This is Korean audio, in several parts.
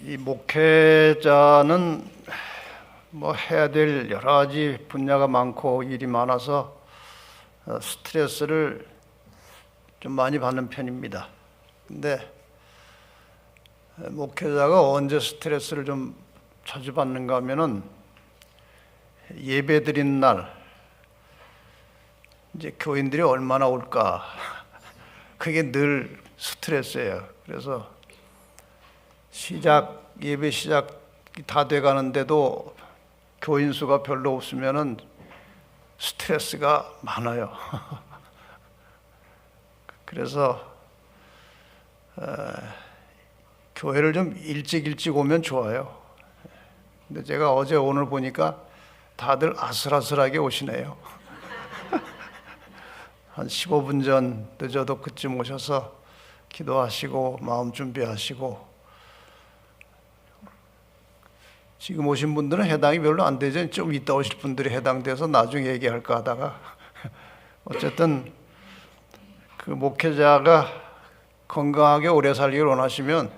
이 목회자는 뭐 해야 될 여러 가지 분야가 많고 일이 많아서 스트레스를 좀 많이 받는 편입니다. 근데 목회자가 언제 스트레스를 좀 자주 받는가 하면은 예배 드린 날 이제 교인들이 얼마나 올까 그게 늘 스트레스예요. 그래서 예배 시작이 다 돼가는데도 교인 수가 별로 없으면은 스트레스가 많아요. 그래서 교회를 좀 일찍 오면 좋아요. 근데 제가 어제 오늘 보니까 다들 아슬아슬하게 오시네요. 한 15분 전 늦어도 그쯤 오셔서 기도하시고 마음 준비하시고, 지금 오신 분들은 해당이 별로 안 되죠. 좀 이따 오실 분들이 해당돼서 나중에 얘기할까 하다가 어쨌든 그 목회자가 건강하게 오래 살기를 원하시면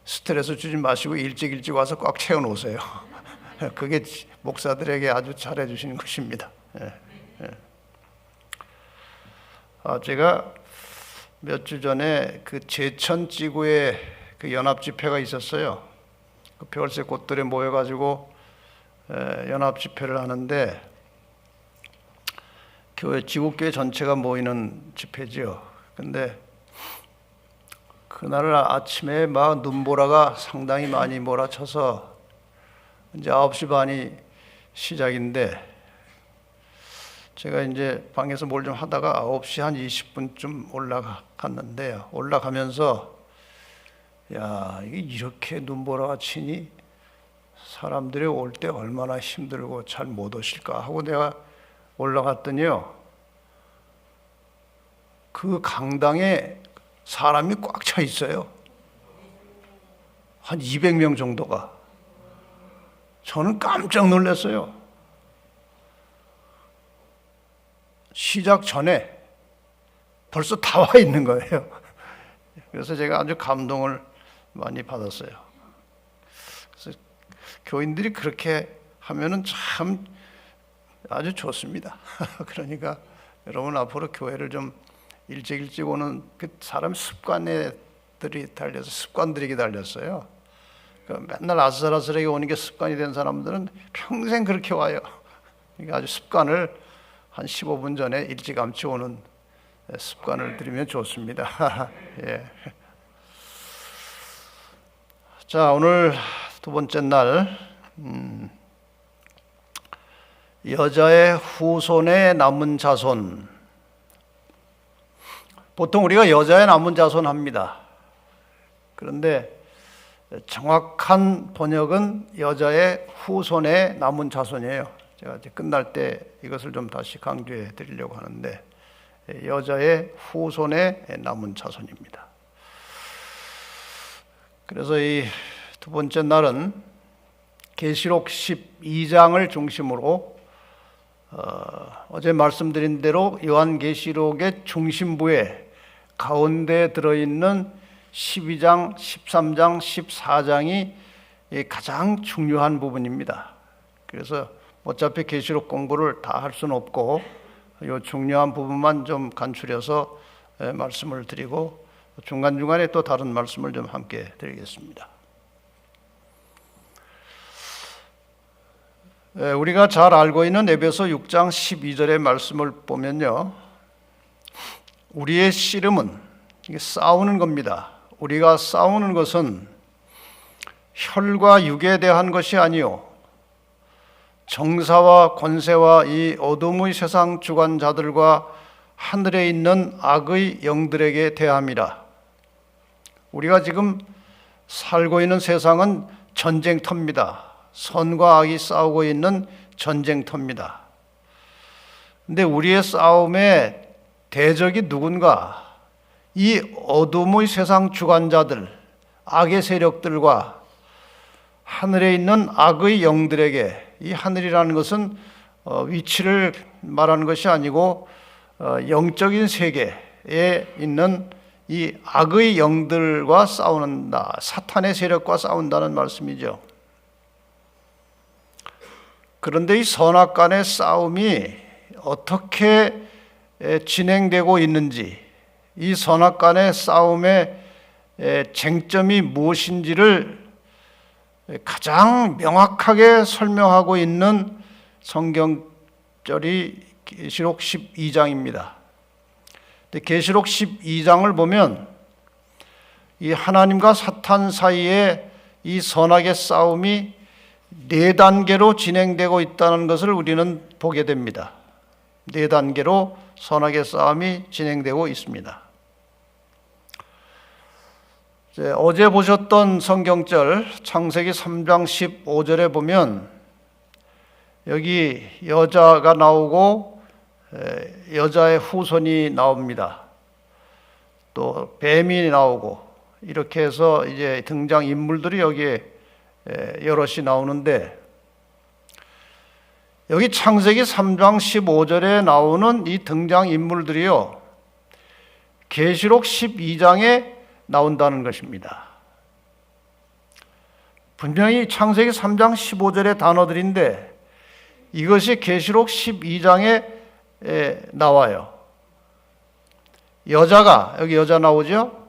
스트레스 주지 마시고 일찍 와서 꽉 채워 놓으세요. 그게 목사들에게 아주 잘해 주시는 것입니다. 제가 몇 주 전에 그 제천지구에 그 연합 집회가 있었어요. 그 별색 꽃들에 모여가지고 연합 집회를 하는데 지구교회 전체가 모이는 집회지요. 근데 그날 아침에 막 눈보라가 상당히 많이 몰아쳐서 이제 9시 반이 시작인데 제가 이제 방에서 뭘 좀 하다가 9시 한 20분쯤 올라갔는데요. 올라가면서 야, 이게 이렇게 눈보라가 치니 사람들이 올 때 얼마나 힘들고 잘 못 오실까 하고 내가 올라갔더니요, 그 강당에 사람이 꽉 차 있어요. 한 200명 정도가. 저는 깜짝 놀랐어요. 시작 전에 벌써 다 와 있는 거예요. 그래서 제가 아주 감동을 많이 받았어요. 그래서 교인들이 그렇게 하면은 참 아주 좋습니다. 그러니까 여러분 앞으로 교회를 좀 일찍 오는 그 사람 습관들이 달렸어요. 그러니까 맨날 아슬아슬하게 오는 게 습관이 된 사람들은 평생 그렇게 와요. 그러니까 아주 습관을 한 15분 전에 일찌감치 오는 습관을 들이면 좋습니다. 예. 자, 오늘 두 번째 날, 여자의 후손에 남은 자손. 보통 우리가 여자의 남은 자손 합니다. 그런데 정확한 번역은 여자의 후손에 남은 자손이에요. 제가 이제 끝날 때 이것을 좀 다시 강조해 드리려고 하는데, 여자의 후손에 남은 자손입니다. 그래서 이 두 번째 날은 계시록 12장을 중심으로 어제 말씀드린 대로 요한계시록의 중심부에 가운데 들어있는 12장, 13장, 14장이 가장 중요한 부분입니다. 그래서 어차피 계시록 공부를 다 할 수는 없고 이 중요한 부분만 좀 간추려서 말씀을 드리고 중간중간에 또 다른 말씀을 좀 함께 드리겠습니다. 우리가 잘 알고 있는 에베소 6장 12절의 말씀을 보면요, 우리의 씨름은 이게 싸우는 겁니다. 우리가 싸우는 것은 혈과 육에 대한 것이 아니요 정사와 권세와 이 어둠의 세상 주관자들과 하늘에 있는 악의 영들에게 대함이라. 우리가 지금 살고 있는 세상은 전쟁터입니다. 선과 악이 싸우고 있는 전쟁터입니다. 근데 우리의 싸움의 대적이 누군가? 이 어둠의 세상 주관자들, 악의 세력들과 하늘에 있는 악의 영들에게, 이 하늘이라는 것은 위치를 말하는 것이 아니고 영적인 세계에 있는 이 악의 영들과 싸운다. 사탄의 세력과 싸운다는 말씀이죠. 그런데 이 선악 간의 싸움이 어떻게 진행되고 있는지, 이 선악 간의 싸움의 쟁점이 무엇인지를 가장 명확하게 설명하고 있는 성경절이 계시록 12장입니다. 계시록 12장을 보면 이 하나님과 사탄 사이에 이 선악의 싸움이 4단계로 진행되고 있다는 것을 우리는 보게 됩니다. 4단계로 선악의 싸움이 진행되고 있습니다. 어제 보셨던 성경절 창세기 3장 15절에 보면 여기 여자가 나오고 여자의 후손이 나옵니다. 또 뱀이 나오고 이렇게 해서 이제 등장 인물들이 여기에 여럿이 나오는데, 여기 창세기 3장 15절에 나오는 이 등장 인물들이요, 계시록 12장에 나온다는 것입니다. 분명히 창세기 3장 15절의 단어들인데 이것이 계시록 12장에 나와요. 여자가, 여기 여자 나오죠?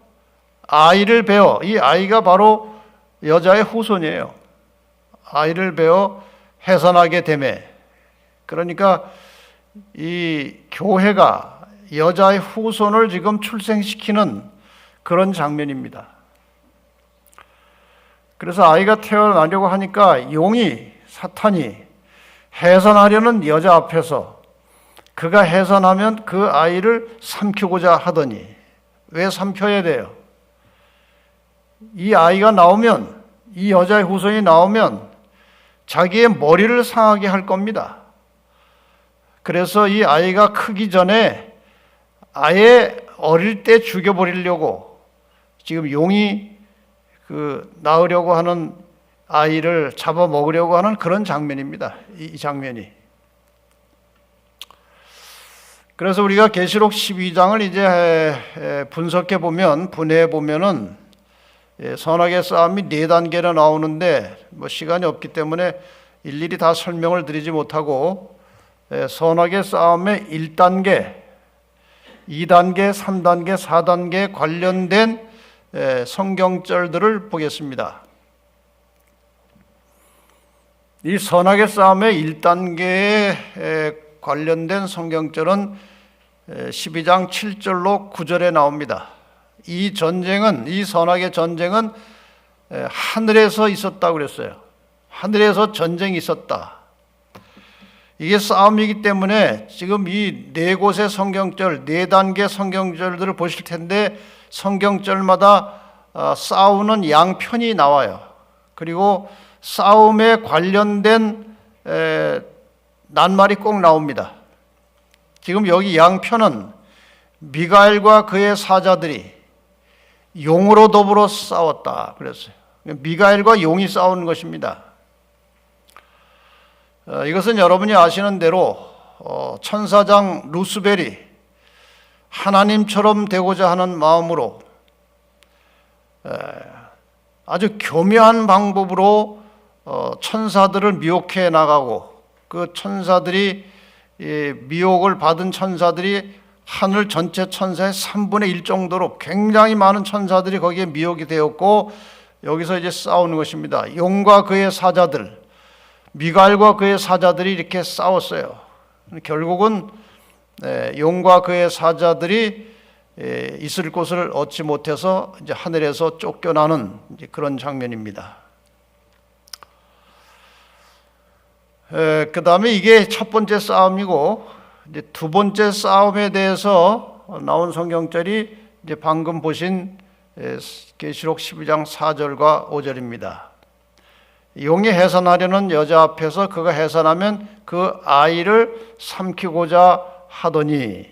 아이를 베어, 이 아이가 바로 여자의 후손이에요. 아이를 베어 해산하게 되매, 그러니까 이 교회가 여자의 후손을 지금 출생시키는 그런 장면입니다. 그래서 아이가 태어나려고 하니까 용이, 사탄이 해산하려는 여자 앞에서 그가 해산하면 그 아이를 삼키고자 하더니, 왜 삼켜야 돼요? 이 아이가 나오면, 이 여자의 후손이 나오면 자기의 머리를 상하게 할 겁니다. 그래서 이 아이가 크기 전에 아예 어릴 때 죽여버리려고 지금 용이 낳으려고 하는 아이를 잡아먹으려고 하는 그런 장면입니다. 이 장면이. 그래서 우리가 계시록 12장을 이제 분석해 보면, 분해해 보면은 선악의 싸움이 4단계로 나오는데 시간이 없기 때문에 일일이 다 설명을 드리지 못하고 선악의 싸움의 1단계, 2단계, 3단계, 4단계 관련된 성경절들을 보겠습니다. 이 선악의 싸움의 1단계에 관련된 성경절은 12장 7절로 9절에 나옵니다. 이 전쟁은, 이 선악의 전쟁은 하늘에서 있었다고 그랬어요. 하늘에서 전쟁이 있었다. 이게 싸움이기 때문에 지금 이 4곳의 성경절, 4단계 성경절들을 보실 텐데 성경절마다 싸우는 양편이 나와요. 그리고 싸움에 관련된 낱말이 꼭 나옵니다. 지금 여기 양편은 미가엘과 그의 사자들이 용으로 더불어 싸웠다 그랬어요. 미가엘과 용이 싸우는 것입니다. 이것은 여러분이 아시는 대로 천사장 루스벨이 하나님처럼 되고자 하는 마음으로 아주 교묘한 방법으로 천사들을 미혹해 나가고, 그 천사들이, 미혹을 받은 천사들이 하늘 전체 천사의 3분의 1 정도로 굉장히 많은 천사들이 거기에 미혹이 되었고, 여기서 이제 싸우는 것입니다. 용과 그의 사자들, 미가엘과 그의 사자들이 이렇게 싸웠어요. 결국은 용과 그의 사자들이 있을 곳을 얻지 못해서 이제 하늘에서 쫓겨나는 이제 그런 장면입니다. 그 다음에 이게 첫 번째 싸움이고, 이제 두 번째 싸움에 대해서 나온 성경절이 이제 방금 보신 계시록 12장 4절과 5절입니다. 용이 해산하려는 여자 앞에서 그가 해산하면 그 아이를 삼키고자 하더니,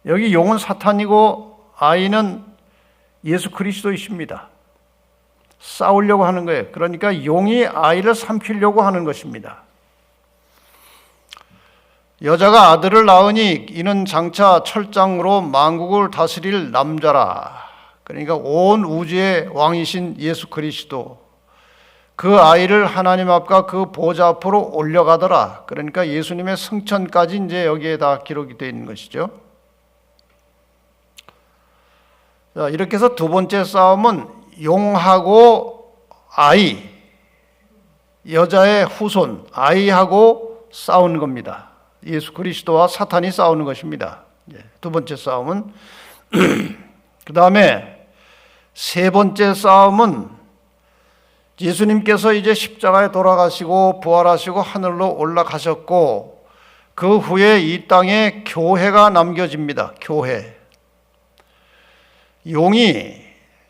여기 용은 사탄이고 아이는 예수 그리스도이십니다. 싸우려고 하는 거예요. 그러니까 용이 아이를 삼키려고 하는 것입니다. 여자가 아들을 낳으니 이는 장차 철장으로 만국을 다스릴 남자라. 그러니까 온 우주의 왕이신 예수 그리스도, 그 아이를 하나님 앞과 그 보좌 앞으로 올려가더라. 그러니까 예수님의 승천까지 이제 여기에 다 기록이 되어 있는 것이죠. 자, 이렇게 해서 두 번째 싸움은 용하고 아이, 여자의 후손, 아이하고 싸우는 겁니다. 예수 그리스도와 사탄이 싸우는 것입니다. 두 번째 싸움은 그 다음에 세 번째 싸움은 예수님께서 이제 십자가에 돌아가시고 부활하시고 하늘로 올라가셨고 그 후에 이 땅에 교회가 남겨집니다. 교회. 용이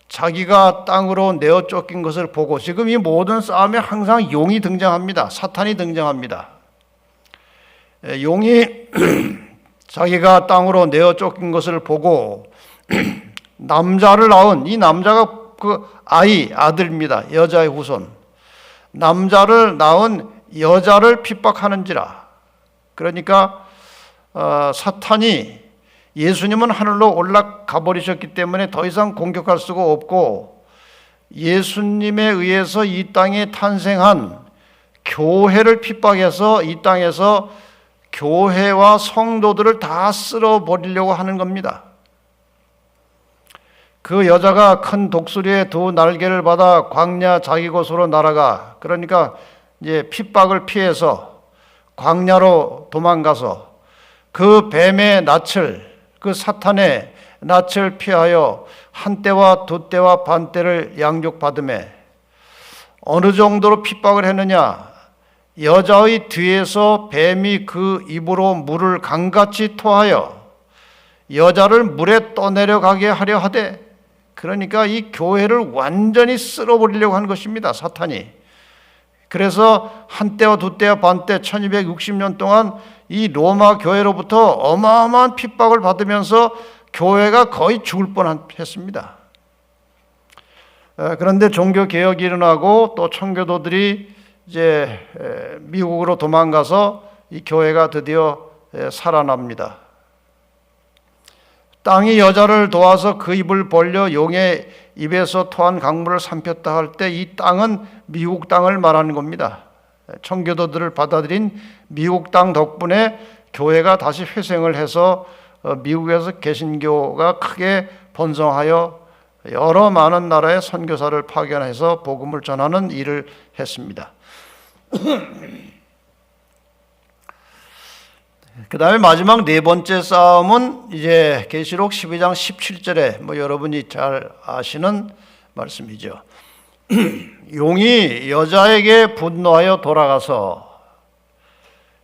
자기가 땅으로 내어 쫓긴 것을 보고, 지금 이 모든 싸움에 항상 용이 등장합니다. 사탄이 등장합니다. 용이 자기가 땅으로 내어 쫓긴 것을 보고 남자를 낳은, 이 남자가 그 아들입니다. 여자의 후손. 남자를 낳은 여자를 핍박하는지라. 그러니까 사탄이 예수님은 하늘로 올라가 버리셨기 때문에 더 이상 공격할 수가 없고, 예수님에 의해서 이 땅에 탄생한 교회를 핍박해서 이 땅에서 교회와 성도들을 다 쓸어버리려고 하는 겁니다. 그 여자가 큰 독수리의 두 날개를 받아 광야 자기 곳으로 날아가, 그러니까 이제 핍박을 피해서 광야로 도망가서 그 뱀의 낯을, 그 사탄의 낯을 피하여 한 때와 두 때와 반 때를 양육받음에, 어느 정도로 핍박을 했느냐? 여자의 뒤에서 뱀이 그 입으로 물을 강같이 토하여 여자를 물에 떠내려가게 하려 하되, 그러니까 이 교회를 완전히 쓸어버리려고 한 것입니다, 사탄이. 그래서 한 때와 두 때와 반 때 1260년 동안 이 로마 교회로부터 어마어마한 핍박을 받으면서 교회가 거의 죽을 뻔했습니다. 그런데 종교개혁이 일어나고 또 청교도들이 이제 미국으로 도망가서 이 교회가 드디어 살아납니다. 땅이 여자를 도와서 그 입을 벌려 용의 입에서 토한 강물을 삼켰다 할 때 이 땅은 미국 땅을 말하는 겁니다. 청교도들을 받아들인 미국 땅 덕분에 교회가 다시 회생을 해서 미국에서 개신교가 크게 번성하여 여러 많은 나라의 선교사를 파견해서 복음을 전하는 일을 했습니다. 그 다음에 마지막 네 번째 싸움은 이제 계시록 12장 17절에 여러분이 잘 아시는 말씀이죠. 용이 여자에게 분노하여 돌아가서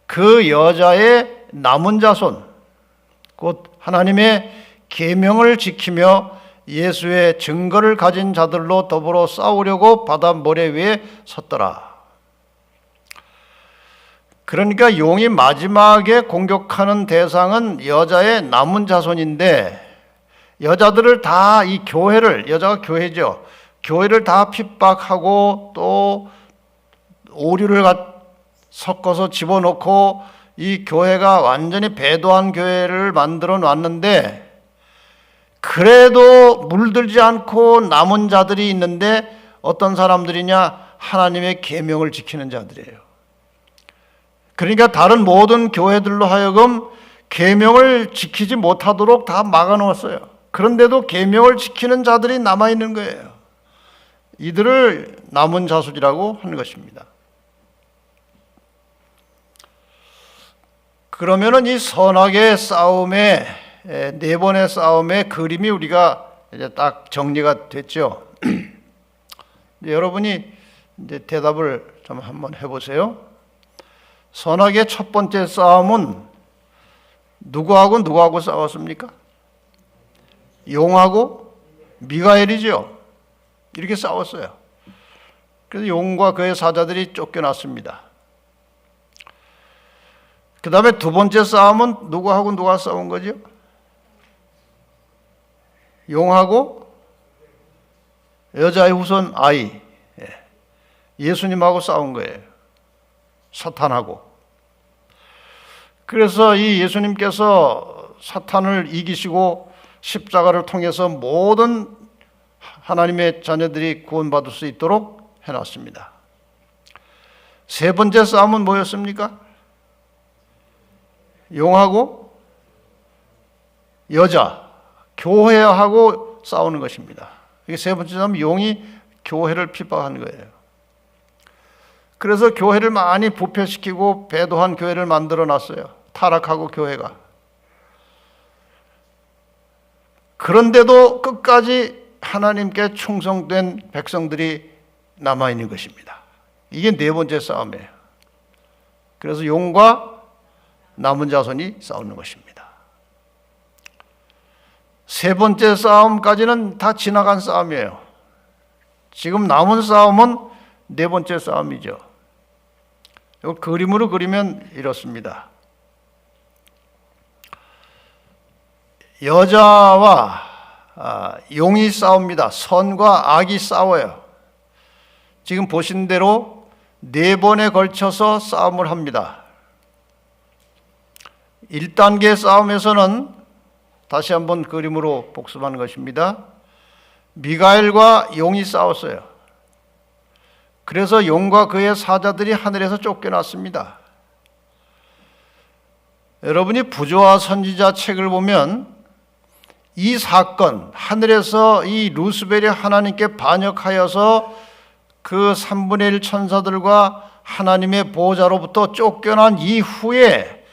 그 여자의 남은 자손, 곧 하나님의 계명을 지키며 예수의 증거를 가진 자들로 더불어 싸우려고 바다 모래 위에 섰더라. 그러니까 용이 마지막에 공격하는 대상은 여자의 남은 자손인데, 여자들을 다 이 교회를, 여자가 교회죠, 교회를 다 핍박하고 또 오류를 섞어서 집어넣고 이 교회가 완전히 배도한 교회를 만들어 놨는데, 그래도 물들지 않고 남은 자들이 있는데 어떤 사람들이냐? 하나님의 계명을 지키는 자들이에요. 그러니까 다른 모든 교회들로 하여금 계명을 지키지 못하도록 다 막아놓았어요. 그런데도 계명을 지키는 자들이 남아있는 거예요. 이들을 남은 자손이라고 하는 것입니다. 그러면은 이 선악의 싸움의 네 번의 싸움의 그림이 우리가 이제 딱 정리가 됐죠. 여러분이 이제 대답을 좀 한번 해보세요. 선악의 첫 번째 싸움은 누구하고 싸웠습니까? 용하고 미가엘이죠. 이렇게 싸웠어요. 그래서 용과 그의 사자들이 쫓겨났습니다. 그 다음에 두 번째 싸움은 누구하고 누가 싸운 거죠? 용하고 여자의 후손 아이, 예수님하고 싸운 거예요. 사탄하고. 그래서 이 예수님께서 사탄을 이기시고 십자가를 통해서 모든 하나님의 자녀들이 구원받을 수 있도록 해놨습니다. 세 번째 싸움은 뭐였습니까? 용하고 여자, 교회하고 싸우는 것입니다. 이게 세 번째 싸움은 용이 교회를 핍박하는 거예요. 그래서 교회를 많이 부패시키고 배도한 교회를 만들어 놨어요. 타락하고 교회가. 그런데도 끝까지 하나님께 충성된 백성들이 남아있는 것입니다. 이게 네 번째 싸움이에요. 그래서 용과 남은 자손이 싸우는 것입니다. 세 번째 싸움까지는 다 지나간 싸움이에요. 지금 남은 싸움은 네 번째 싸움이죠. 이거 그림으로 그리면 이렇습니다. 여자와 용이 싸웁니다. 선과 악이 싸워요. 지금 보신 대로 네 번에 걸쳐서 싸움을 합니다. 1단계 싸움에서는 다시 한번 그림으로 복습하는 것입니다. 미가엘과 용이 싸웠어요. 그래서 용과 그의 사자들이 하늘에서 쫓겨났습니다. 여러분이 부조와 선지자 책을 보면 이 사건, 하늘에서 이 루스벨이 하나님께 반역하여서 그 3분의 1 천사들과 하나님의 보호자로부터 쫓겨난 이후에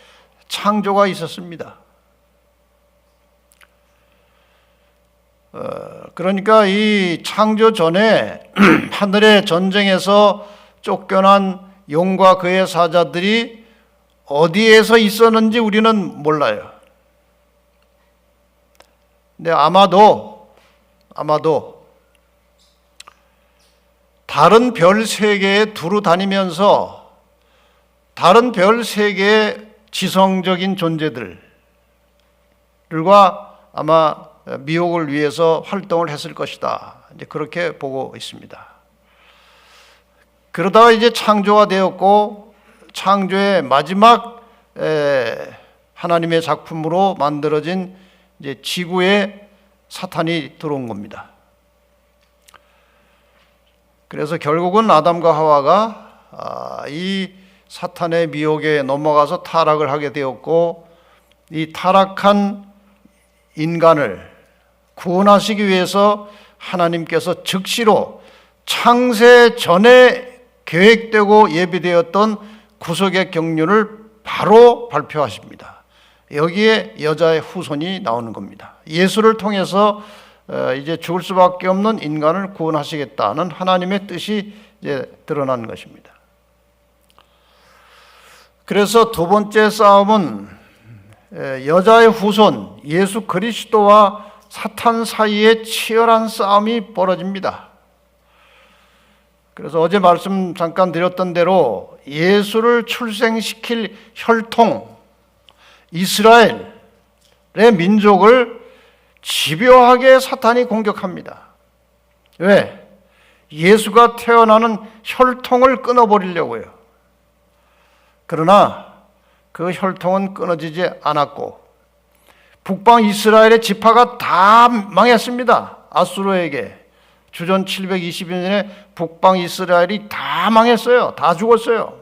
창조가 있었습니다. 그러니까 이 창조 전에 하늘의 전쟁에서 쫓겨난 용과 그의 사자들이 어디에서 있었는지 우리는 몰라요. 근데 아마도 다른 별 세계에 두루 다니면서 다른 별 세계의 지성적인 존재들과 아마 미혹을 위해서 활동을 했을 것이다. 이제 그렇게 보고 있습니다. 그러다가 이제 창조가 되었고 창조의 마지막 하나님의 작품으로 만들어진 이제 지구에 사탄이 들어온 겁니다. 그래서 결국은 아담과 하와가 이 사탄의 미혹에 넘어가서 타락을 하게 되었고 이 타락한 인간을 구원하시기 위해서 하나님께서 즉시로 창세 전에 계획되고 예비되었던 구속의 경륜을 바로 발표하십니다. 여기에 여자의 후손이 나오는 겁니다. 예수를 통해서 이제 죽을 수밖에 없는 인간을 구원하시겠다는 하나님의 뜻이 이제 드러난 것입니다. 그래서 두 번째 싸움은 여자의 후손 예수 그리스도와 사탄 사이에 치열한 싸움이 벌어집니다. 그래서 어제 말씀 잠깐 드렸던 대로 예수를 출생시킬 혈통 이스라엘의 민족을 집요하게 사탄이 공격합니다. 왜? 예수가 태어나는 혈통을 끊어버리려고요. 그러나 그 혈통은 끊어지지 않았고 북방 이스라엘의 지파가 다 망했습니다. 아수르에게. 주전 720년에 북방 이스라엘이 다 망했어요. 다 죽었어요.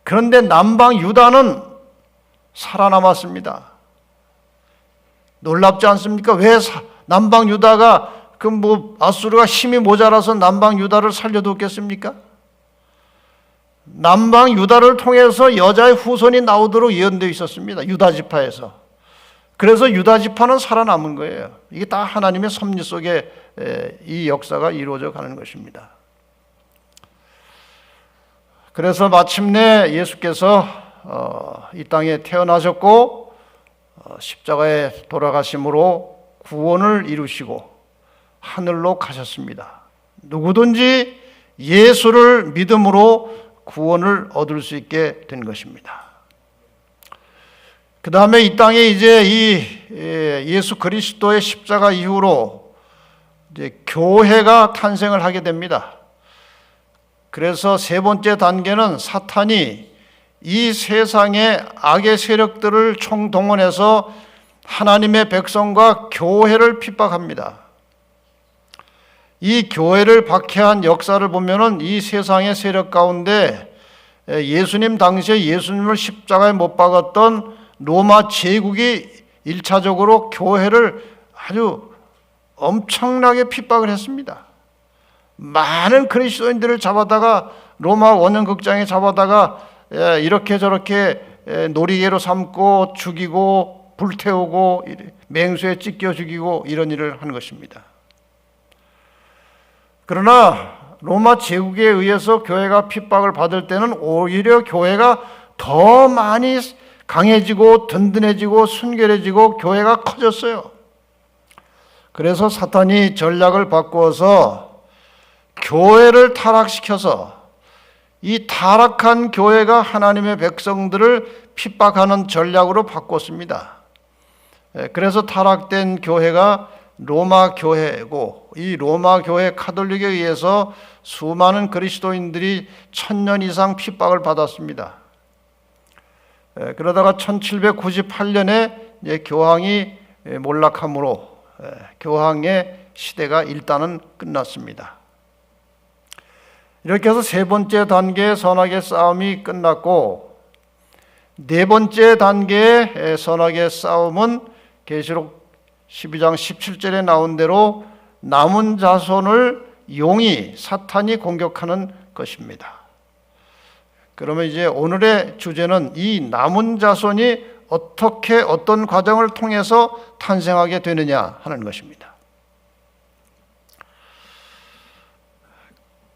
그런데 남방 유다는 살아남았습니다. 놀랍지 않습니까? 왜 남방 유다가 아수르가 힘이 모자라서 남방 유다를 살려두었겠습니까? 남방 유다를 통해서 여자의 후손이 나오도록 예언되어 있었습니다. 유다 지파에서. 그래서 유다 지파는 살아남은 거예요. 이게 다 하나님의 섭리 속에 이 역사가 이루어져 가는 것입니다. 그래서 마침내 예수께서 이 땅에 태어나셨고 십자가에 돌아가심으로 구원을 이루시고 하늘로 가셨습니다. 누구든지 예수를 믿음으로 구원을 얻을 수 있게 된 것입니다. 그 다음에 이 땅에 이제 이 예수 그리스도의 십자가 이후로 이제 교회가 탄생을 하게 됩니다. 그래서 세 번째 단계는 사탄이 이 세상의 악의 세력들을 총동원해서 하나님의 백성과 교회를 핍박합니다. 이 교회를 박해한 역사를 보면은 이 세상의 세력 가운데 예수님 당시에 예수님을 십자가에 못 박았던 로마 제국이 1차적으로 교회를 아주 엄청나게 핍박을 했습니다. 많은 그리스도인들을 잡아다가 로마 원형극장에 잡아다가 이렇게 저렇게 놀이개로 삼고 죽이고 불태우고 맹수에 찢겨 죽이고 이런 일을 한 것입니다. 그러나 로마 제국에 의해서 교회가 핍박을 받을 때는 오히려 교회가 더 많이 강해지고 든든해지고 순결해지고 교회가 커졌어요. 그래서 사탄이 전략을 바꾸어서 교회를 타락시켜서 이 타락한 교회가 하나님의 백성들을 핍박하는 전략으로 바꿨습니다. 그래서 타락된 교회가 로마 교회고, 이 로마 교회 카톨릭에 의해서 수많은 그리스도인들이 1000년 이상 핍박을 받았습니다. 그러다가 1798년에 교황이 몰락함으로 교황의 시대가 일단은 끝났습니다. 이렇게 해서 세 번째 단계의 선악의 싸움이 끝났고, 네 번째 단계의 선악의 싸움은 계시록 12장 17절에 나온 대로 남은 자손을 용이 사탄이 공격하는 것입니다. 그러면 이제 오늘의 주제는 이 남은 자손이 어떻게 어떤 과정을 통해서 탄생하게 되느냐 하는 것입니다.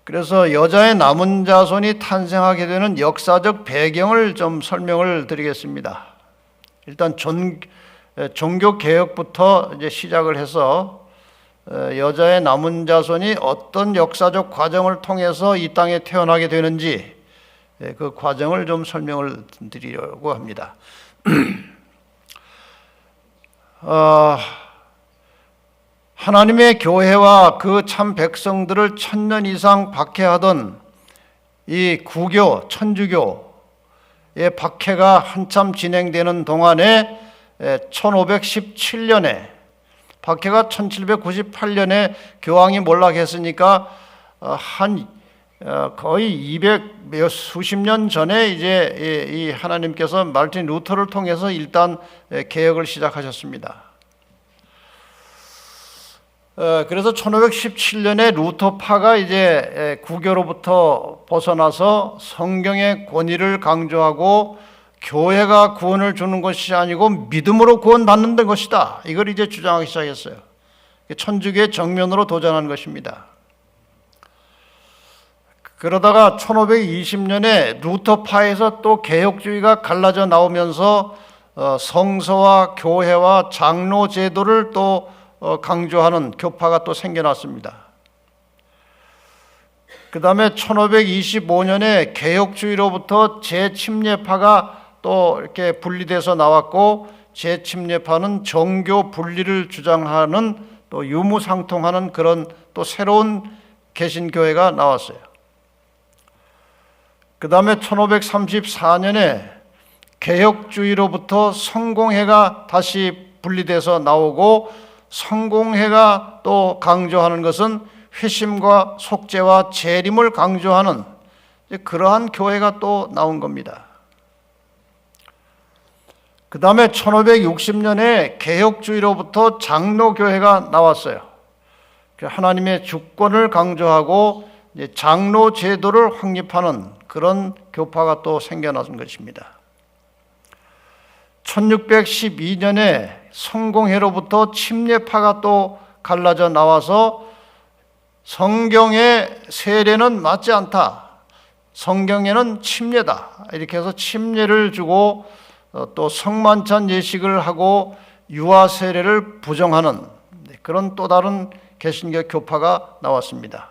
그래서 여자의 남은 자손이 탄생하게 되는 역사적 배경을 좀 설명을 드리겠습니다. 일단 종교 개혁부터 이제 시작을 해서 여자의 남은 자손이 어떤 역사적 과정을 통해서 이 땅에 태어나게 되는지 그 과정을 좀 설명을 드리려고 합니다. 하나님의 교회와 그 참 백성들을 1000년 이상 박해하던 이 구교, 천주교의 박해가 한참 진행되는 동안에 1517년에 박해가 1798년에 교황이 몰락했으니까 거의 수십 년 전에 이제 이 하나님께서 마르틴 루터를 통해서 일단 개혁을 시작하셨습니다. 그래서 1517년에 루터파가 이제 구교로부터 벗어나서 성경의 권위를 강조하고 교회가 구원을 주는 것이 아니고 믿음으로 구원받는 것이다, 이걸 이제 주장하기 시작했어요. 천주교의 정면으로 도전한 것입니다. 그러다가 1520년에 루터파에서 또 개혁주의가 갈라져 나오면서 성서와 교회와 장로 제도를 또 강조하는 교파가 또 생겨났습니다. 그 다음에 1525년에 개혁주의로부터 재침례파가 또 이렇게 분리돼서 나왔고, 재침례파는 정교 분리를 주장하는 또 유무상통하는 그런 또 새로운 개신교회가 나왔어요. 그 다음에 1534년에 개혁주의로부터 성공회가 다시 분리돼서 나오고, 성공회가 또 강조하는 것은 회심과 속죄와 재림을 강조하는 그러한 교회가 또 나온 겁니다. 그 다음에 1560년에 개혁주의로부터 장로교회가 나왔어요. 하나님의 주권을 강조하고 장로 제도를 확립하는 그런 교파가 또 생겨난 것입니다. 1612년에 성공회로부터 침례파가 또 갈라져 나와서 성경의 세례는 맞지 않다, 성경에는 침례다, 이렇게 해서 침례를 주고 또 성만찬 예식을 하고 유아 세례를 부정하는 그런 또 다른 개신교 교파가 나왔습니다.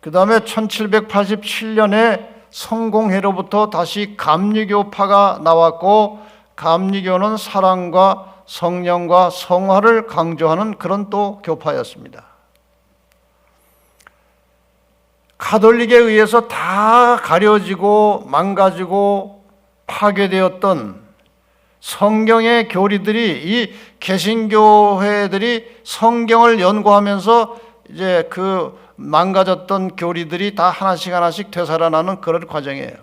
그 다음에 1787년에 성공회로부터 다시 감리교파가 나왔고, 감리교는 사랑과 성령과 성화를 강조하는 그런 또 교파였습니다. 가톨릭에 의해서 다 가려지고 망가지고 파괴되었던 성경의 교리들이, 이 개신교회들이 성경을 연구하면서 이제 그 망가졌던 교리들이 다 하나씩 하나씩 되살아나는 그런 과정이에요.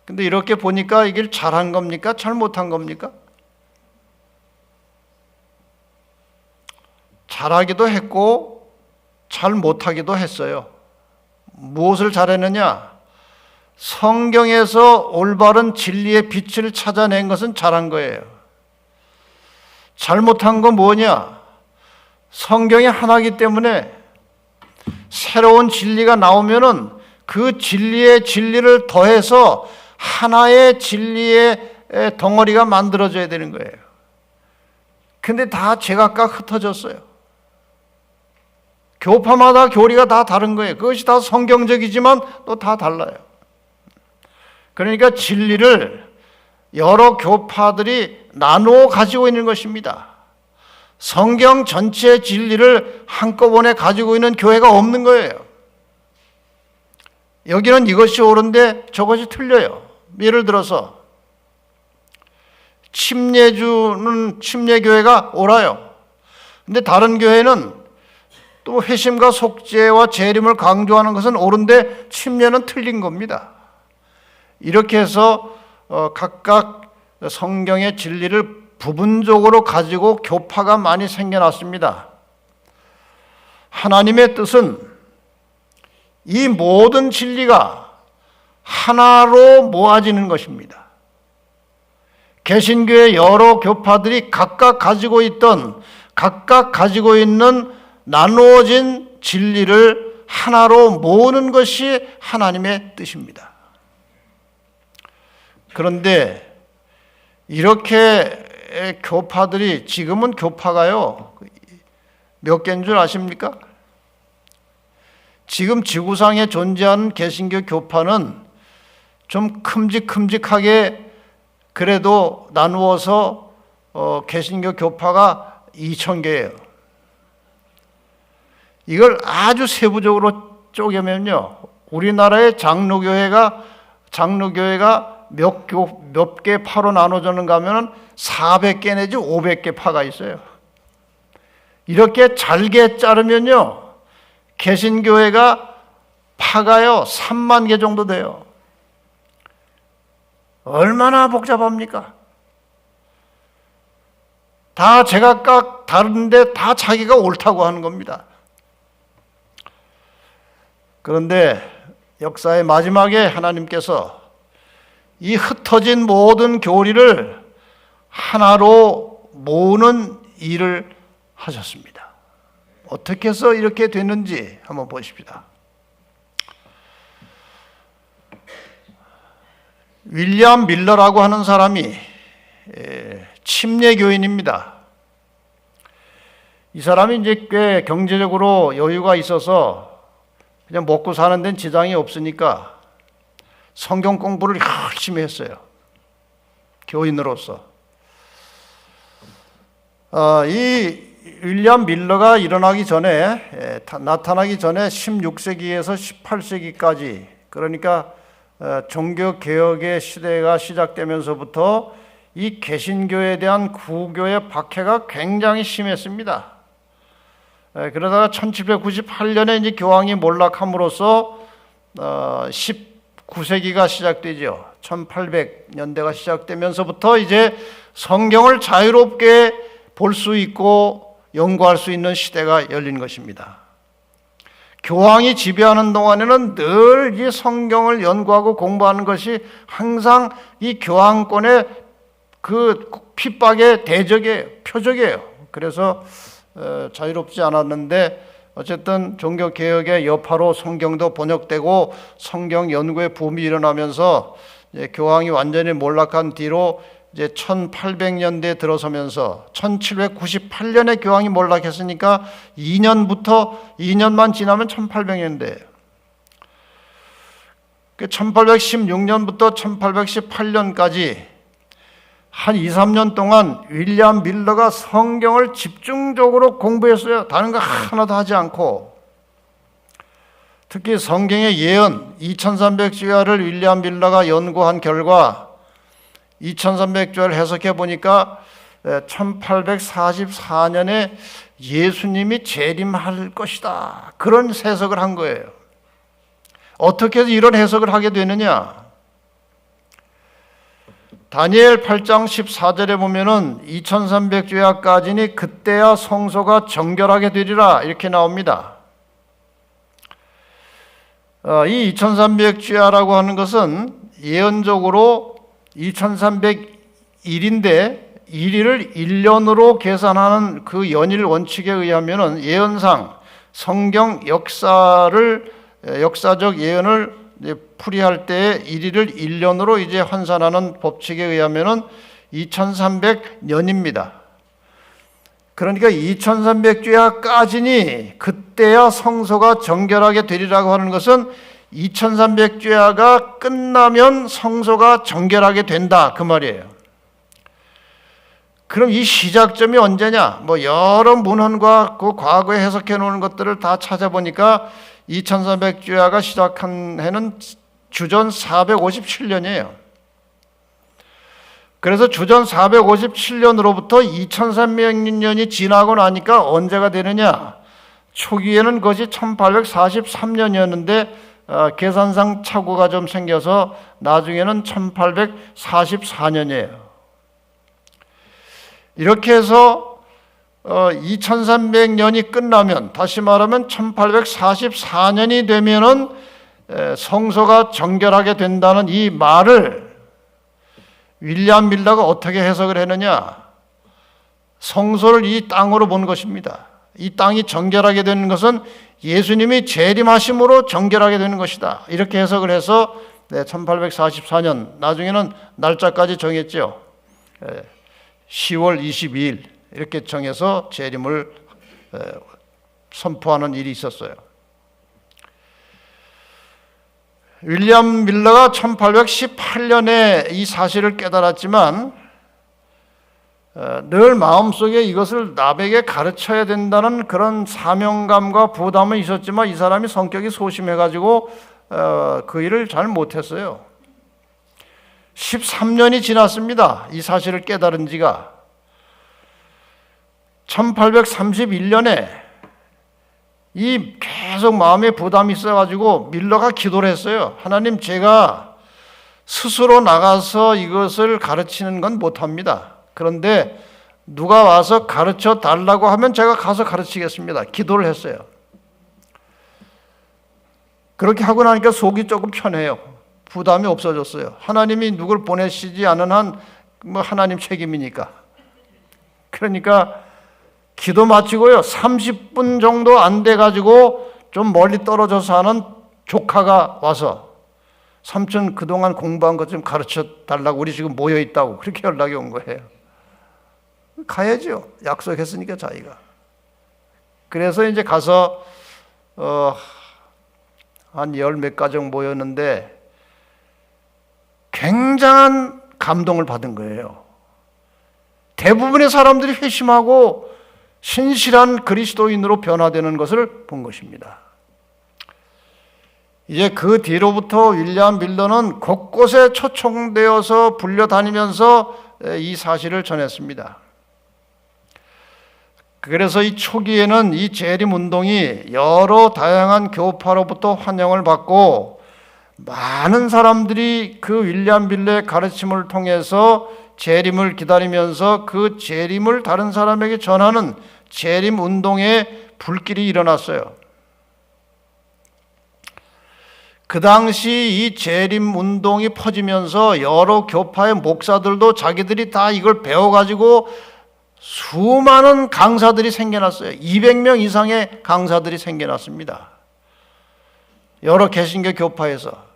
근데 이렇게 보니까 이길 잘한 겁니까? 잘못한 겁니까? 잘하기도 했고 잘못하기도 했어요. 무엇을 잘했느냐? 성경에서 올바른 진리의 빛을 찾아낸 것은 잘한 거예요. 잘못한 건 뭐냐? 성경이 하나이기 때문에 새로운 진리가 나오면은 그 진리의 진리를 더해서 하나의 진리의 덩어리가 만들어져야 되는 거예요. 근데 다 제각각 흩어졌어요. 교파마다 교리가 다 다른 거예요. 그것이 다 성경적이지만 또 다 달라요. 그러니까 진리를 여러 교파들이 나누어 가지고 있는 것입니다. 성경 전체의 진리를 한꺼번에 가지고 있는 교회가 없는 거예요. 여기는 이것이 옳은데 저것이 틀려요. 예를 들어서 침례주는 침례교회가 옳아요. 근데 다른 교회는 또 회심과 속죄와 재림을 강조하는 것은 옳은데 침례는 틀린 겁니다. 이렇게 해서 각각 성경의 진리를 부분적으로 가지고 교파가 많이 생겨났습니다. 하나님의 뜻은 이 모든 진리가 하나로 모아지는 것입니다. 개신교의 여러 교파들이 각각 가지고 있는 나누어진 진리를 하나로 모으는 것이 하나님의 뜻입니다. 그런데 이렇게 교파들이, 지금은 교파가요 몇 개인 줄 아십니까? 지금 지구상에 존재하는 개신교 교파는 좀 큼직큼직하게 그래도 나누어서 개신교 교파가 2,000개예요. 이걸 아주 세부적으로 쪼개면요, 우리나라의 장로교회가 몇 개 파로 나눠졌는가 하면 400개 내지 500개 파가 있어요. 이렇게 잘게 자르면요, 개신교회가 파가요 3만 개 정도 돼요. 얼마나 복잡합니까? 다 제각각 다른데 다 자기가 옳다고 하는 겁니다. 그런데 역사의 마지막에 하나님께서 이 흩어진 모든 교리를 하나로 모으는 일을 하셨습니다. 어떻게 해서 이렇게 됐는지 한번 보십시다. 윌리엄 밀러라고 하는 사람이 침례교인입니다. 이 사람이 이제 꽤 경제적으로 여유가 있어서 그냥 먹고 사는 데는 지장이 없으니까 성경 공부를 열심히 했어요. 교인으로서. 이 윌리엄 밀러가 나타나기 전에 16세기에서 18세기까지, 그러니까 종교개혁의 시대가 시작되면서부터 이 개신교에 대한 구교의 박해가 굉장히 심했습니다. 그러다가 1798년에 이제 교황이 몰락함으로써 19세기가 시작되죠. 1800년대가 시작되면서부터 이제 성경을 자유롭게 볼 수 있고 연구할 수 있는 시대가 열린 것입니다. 교황이 지배하는 동안에는 늘 이 성경을 연구하고 공부하는 것이 항상 이 교황권의 그 핍박의 대적이에요, 표적이에요. 그래서 자유롭지 않았는데 어쨌든 종교개혁의 여파로 성경도 번역되고 성경 연구의 붐이 일어나면서 이제 교황이 완전히 몰락한 뒤로 이제 1800년대에 들어서면서 1798년에 교황이 몰락했으니까 2년만 지나면 1800년대예요. 1816년부터 1818년까지 한 2, 3년 동안 윌리엄 밀러가 성경을 집중적으로 공부했어요. 다른 거 하나도 하지 않고. 특히 성경의 예언 2300주야를 윌리엄 밀러가 연구한 결과 2300주야를 해석해 보니까 1844년에 예수님이 재림할 것이다. 그런 해석을 한 거예요. 어떻게 해서 이런 해석을 하게 되느냐? 다니엘 8장 14절에 보면은 2300주야까지니 그때야 성소가 정결하게 되리라 이렇게 나옵니다. 이 2300주야라고 하는 것은 예언적으로 2301인데 1일을 1년으로 계산하는 그 연일 원칙에 의하면은 예언상 성경 역사적 예언을 풀이할 때 1일을 1년으로 이제 환산하는 법칙에 의하면은 2300년입니다. 그러니까 2300주야까지니 그때야 성소가 정결하게 되리라고 하는 것은 2300주야가 끝나면 성소가 정결하게 된다 그 말이에요. 그럼 이 시작점이 언제냐? 여러 문헌과 그 과거에 해석해 놓은 것들을 다 찾아보니까 2300주야가 시작한 해는 주전 457년이에요. 그래서 주전 457년으로부터 2300년이 지나고 나니까 언제가 되느냐? 초기에는 그것이 1843년이었는데 계산상 착오가 좀 생겨서 나중에는 1844년이에요. 이렇게 해서 2300년이 끝나면, 다시 말하면 1844년이 되면은 성소가 정결하게 된다는 이 말을 윌리엄 밀러가 어떻게 해석을 했느냐? 성소를 이 땅으로 본 것입니다. 이 땅이 정결하게 되는 것은 예수님이 재림하심으로 정결하게 되는 것이다. 이렇게 해석을 해서 1844년, 나중에는 날짜까지 정했죠. 10월 22일 이렇게 정해서 재림을 선포하는 일이 있었어요. 윌리엄 밀러가 1818년에 이 사실을 깨달았지만 늘 마음속에 이것을 남에게 가르쳐야 된다는 그런 사명감과 부담은 있었지만 이 사람이 성격이 소심해가지고 그 일을 잘 못했어요. 13년이 지났습니다. 이 사실을 깨달은 지가. 1831년에 이 계속 마음에 부담이 있어가지고 밀러가 기도를 했어요. 하나님, 제가 스스로 나가서 이것을 가르치는 건 못합니다. 그런데 누가 와서 가르쳐 달라고 하면 제가 가서 가르치겠습니다. 기도를 했어요. 그렇게 하고 나니까 속이 조금 편해요. 부담이 없어졌어요. 하나님이 누굴 보내시지 않은 한 하나님 책임이니까. 그러니까 기도 마치고요 30분 정도 안 돼가지고 좀 멀리 떨어져 사는 조카가 와서 삼촌 그동안 공부한 것 좀 가르쳐 달라고, 우리 지금 모여 있다고 그렇게 연락이 온 거예요. 가야죠. 약속했으니까 자기가. 그래서 이제 가서 한 열 몇 가정 모였는데 굉장한 감동을 받은 거예요. 대부분의 사람들이 회심하고 신실한 그리스도인으로 변화되는 것을 본 것입니다. 이제 그 뒤로부터 윌리엄 밀러는 곳곳에 초청되어서 불려다니면서 이 사실을 전했습니다. 그래서 이 초기에는 이 재림운동이 여러 다양한 교파로부터 환영을 받고 많은 사람들이 그 윌리엄 밀러의 가르침을 통해서 재림을 기다리면서 그 재림을 다른 사람에게 전하는 재림운동의 불길이 일어났어요. 그 당시 이 재림운동이 퍼지면서 여러 교파의 목사들도 자기들이 다 이걸 배워가지고 수많은 강사들이 생겨났어요. 200명 이상의 강사들이 생겨났습니다. 여러 개신교 교파에서.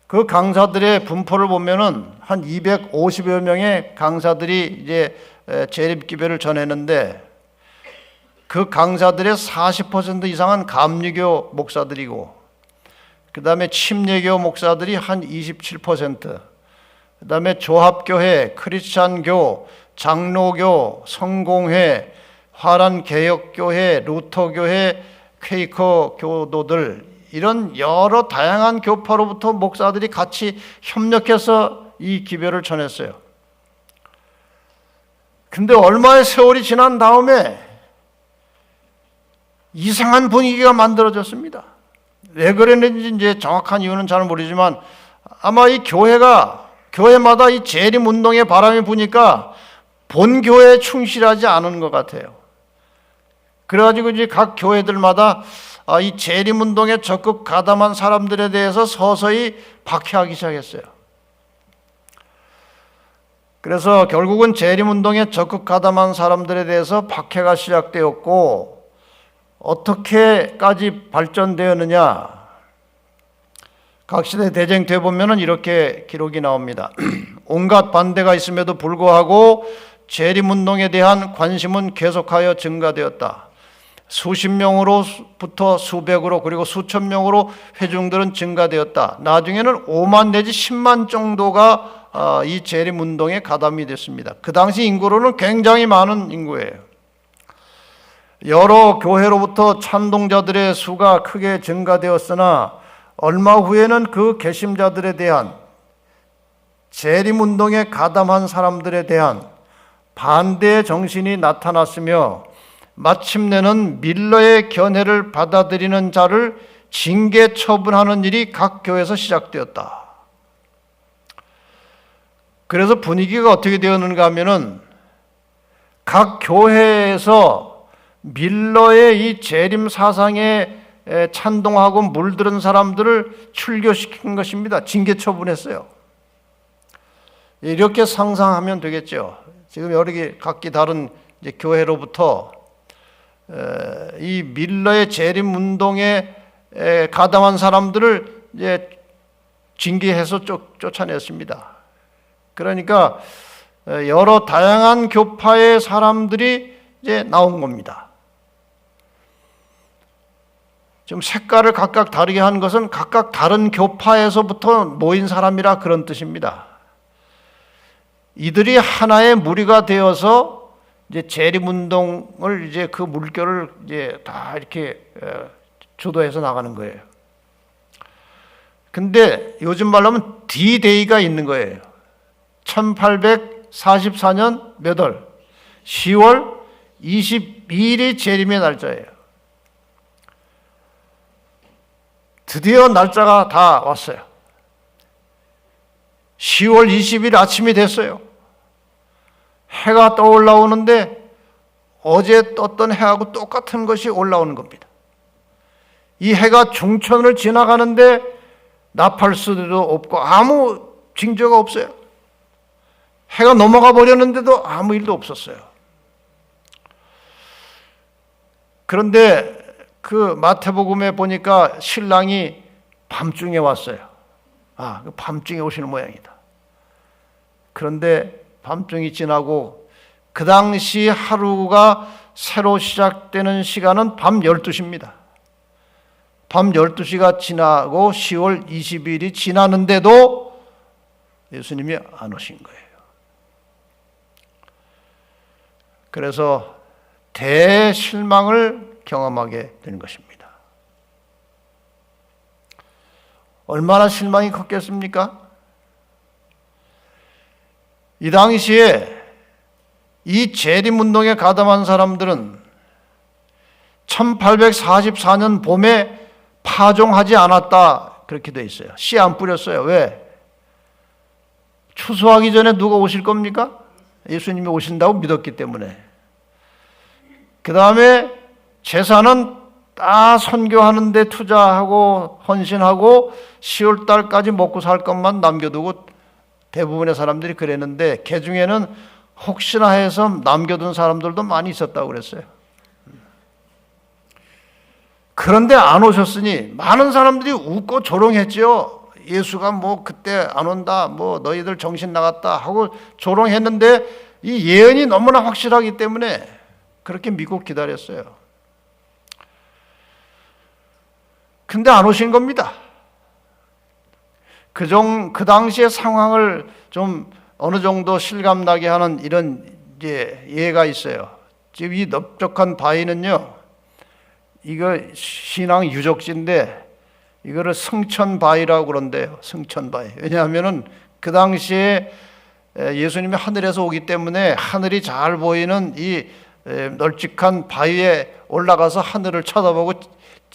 그 강사들의 분포를 보면은 한 250여 명의 강사들이 이제 재림 기별을 전했는데 그 강사들의 40% 이상은 감리교 목사들이고, 그 다음에 침례교 목사들이 한 27%, 그 다음에 조합교회, 크리스찬교, 장로교, 성공회, 화란개혁교회, 루터교회, 퀘이커 교도들, 이런 여러 다양한 교파로부터 목사들이 같이 협력해서 이 기별을 전했어요. 근데 얼마의 세월이 지난 다음에 이상한 분위기가 만들어졌습니다. 왜 그랬는지 이제 정확한 이유는 잘 모르지만 아마 이 교회마다 이 재림 운동의 바람이 부니까 본 교회에 충실하지 않은 것 같아요. 그래가지고 이제 각 교회들마다 이 재림 운동에 적극 가담한 사람들에 대해서 서서히 박해하기 시작했어요. 그래서 결국은 재림 운동에 적극 가담한 사람들에 대해서 박해가 시작되었고, 어떻게까지 발전되었느냐, 각 시대 대쟁투에 보면은 이렇게 기록이 나옵니다. 온갖 반대가 있음에도 불구하고 재림 운동에 대한 관심은 계속하여 증가되었다. 수십 명으로부터 수백으로, 그리고 수천 명으로 회중들은 증가되었다. 나중에는 5만 내지 10만 정도가 이 재림 운동에 가담이 됐습니다. 그 당시 인구로는 굉장히 많은 인구예요. 여러 교회로부터 찬동자들의 수가 크게 증가되었으나 얼마 후에는 그 개심자들에 대한, 재림 운동에 가담한 사람들에 대한 반대의 정신이 나타났으며, 마침내는 밀러의 견해를 받아들이는 자를 징계 처분하는 일이 각 교회에서 시작되었다. 그래서 분위기가 어떻게 되었는가 하면은 각 교회에서 밀러의 이 재림 사상에 찬동하고 물들은 사람들을 출교시킨 것입니다. 징계 처분했어요. 이렇게 상상하면 되겠죠. 지금 여러 개 각기 다른 이제 교회로부터 이 밀러의 재림 운동에 가담한 사람들을 이제 징계해서 쫓아냈습니다. 그러니까 여러 다양한 교파의 사람들이 이제 나온 겁니다. 좀 색깔을 각각 다르게 한 것은 각각 다른 교파에서부터 모인 사람이라 그런 뜻입니다. 이들이 하나의 무리가 되어서 이제 재림운동을 이제 그 물결을 이제 다 이렇게 주도해서 나가는 거예요. 근데 요즘 말로 하면 D-Day가 있는 거예요. 1844년 몇 월? 10월 22일이 재림의 날짜예요. 드디어 날짜가 다 왔어요. 10월 20일 아침이 됐어요. 해가 떠올라오는데 어제 떴던 해하고 똑같은 것이 올라오는 겁니다. 이 해가 중천을 지나가는데 나팔수도 없고 아무 징조가 없어요. 해가 넘어가 버렸는데도 아무 일도 없었어요. 그런데 그 마태복음에 보니까 신랑이 밤중에 왔어요. 밤중에 오시는 모양이다. 그런데 밤중이 지나고 그 당시 하루가 새로 시작되는 시간은 밤 12시입니다. 밤 12시가 지나고 10월 20일이 지나는데도 예수님이 안 오신 거예요. 그래서 대실망을 경험하게 되는 것입니다. 얼마나 실망이 컸겠습니까? 이 당시에 이 재림운동에 가담한 사람들은 1844년 봄에 파종하지 않았다 그렇게 돼 있어요. 씨 안 뿌렸어요. 왜? 추수하기 전에 누가 오실 겁니까? 예수님이 오신다고 믿었기 때문에. 그 다음에 재산은 다 선교하는 데 투자하고 헌신하고 10월 달까지 먹고 살 것만 남겨두고 대부분의 사람들이 그랬는데 그 중에는 혹시나 해서 남겨둔 사람들도 많이 있었다고 그랬어요. 그런데 안 오셨으니 많은 사람들이 웃고 조롱했죠. 예수가 뭐 그때 안 온다, 뭐 너희들 정신 나갔다 하고 조롱했는데 이 예언이 너무나 확실하기 때문에 그렇게 믿고 기다렸어요. 근데 안 오신 겁니다. 그 당시의 상황을 좀 어느 정도 실감나게 하는 이런 이제 예가 있어요. 지금 이 넓적한 바위는요, 이거 신앙 유적지인데 이거를 승천바위라고 그런대요. 승천바위. 왜냐하면은 그 당시에 예수님이 하늘에서 오기 때문에 하늘이 잘 보이는 이 널찍한 바위에 올라가서 하늘을 쳐다보고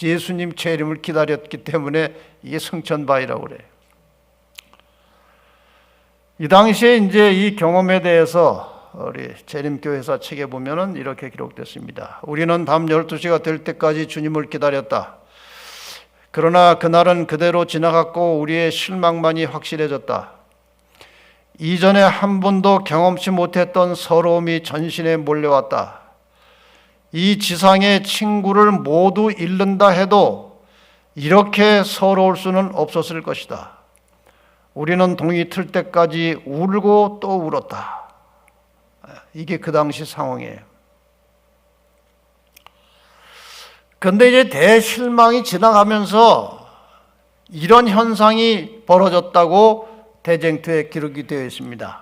예수님 재림을 기다렸기 때문에 이게 승천바위라고 그래요. 이 당시에 이제 이 경험에 대해서 우리 재림교회사 책에 보면은 이렇게 기록됐습니다. 우리는 밤 12시가 될 때까지 주님을 기다렸다. 그러나 그날은 그대로 지나갔고 우리의 실망만이 확실해졌다. 이전에 한 번도 경험치 못했던 서러움이 전신에 몰려왔다. 이 지상의 친구를 모두 잃는다 해도 이렇게 서러울 수는 없었을 것이다. 우리는 동이 틀 때까지 울고 또 울었다. 이게 그 당시 상황이에요. 그런데 이제 대실망이 지나가면서 이런 현상이 벌어졌다고 대쟁투에 기록이 되어 있습니다.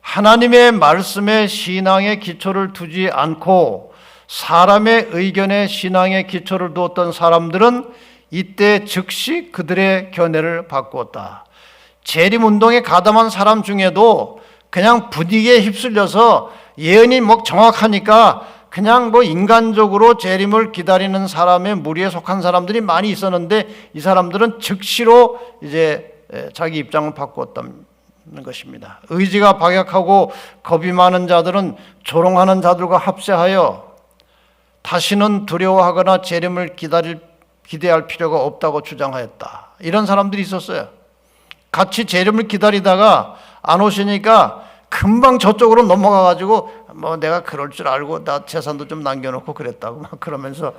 하나님의 말씀에 신앙의 기초를 두지 않고 사람의 의견에 신앙의 기초를 두었던 사람들은 이때 즉시 그들의 견해를 바꾸었다. 재림운동에 가담한 사람 중에도 그냥 분위기에 휩쓸려서 예언이 정확하니까 그냥 인간적으로 재림을 기다리는 사람의 무리에 속한 사람들이 많이 있었는데 이 사람들은 즉시로 이제 자기 입장을 바꾸었다는 것입니다. 의지가 박약하고 겁이 많은 자들은 조롱하는 자들과 합세하여 다시는 두려워하거나 재림을 기대할 필요가 없다고 주장하였다. 이런 사람들이 있었어요. 같이 재림을 기다리다가 안 오시니까 금방 저쪽으로 넘어가가지고 내가 그럴 줄 알고 나 재산도 좀 남겨놓고 그랬다고 막 그러면서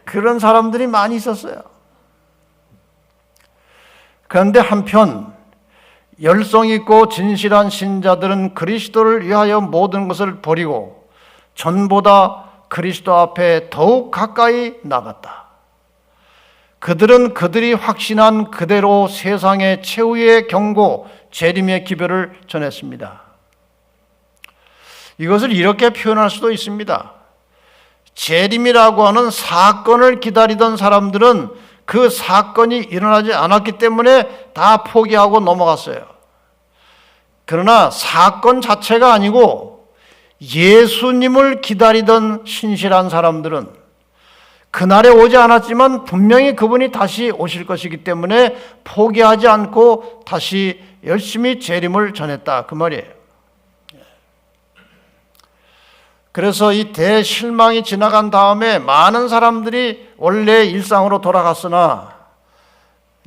그런 사람들이 많이 있었어요. 그런데 한편 열성 있고 진실한 신자들은 그리스도를 위하여 모든 것을 버리고 전보다 그리스도 앞에 더욱 가까이 나갔다. 그들은 그들이 확신한 그대로 세상의 최후의 경고, 재림의 기별을 전했습니다. 이것을 이렇게 표현할 수도 있습니다. 재림이라고 하는 사건을 기다리던 사람들은 그 사건이 일어나지 않았기 때문에 다 포기하고 넘어갔어요. 그러나 사건 자체가 아니고 예수님을 기다리던 신실한 사람들은 그날에 오지 않았지만 분명히 그분이 다시 오실 것이기 때문에 포기하지 않고 다시 열심히 재림을 전했다. 그 말이에요. 그래서 이 대실망이 지나간 다음에 많은 사람들이 원래 일상으로 돌아갔으나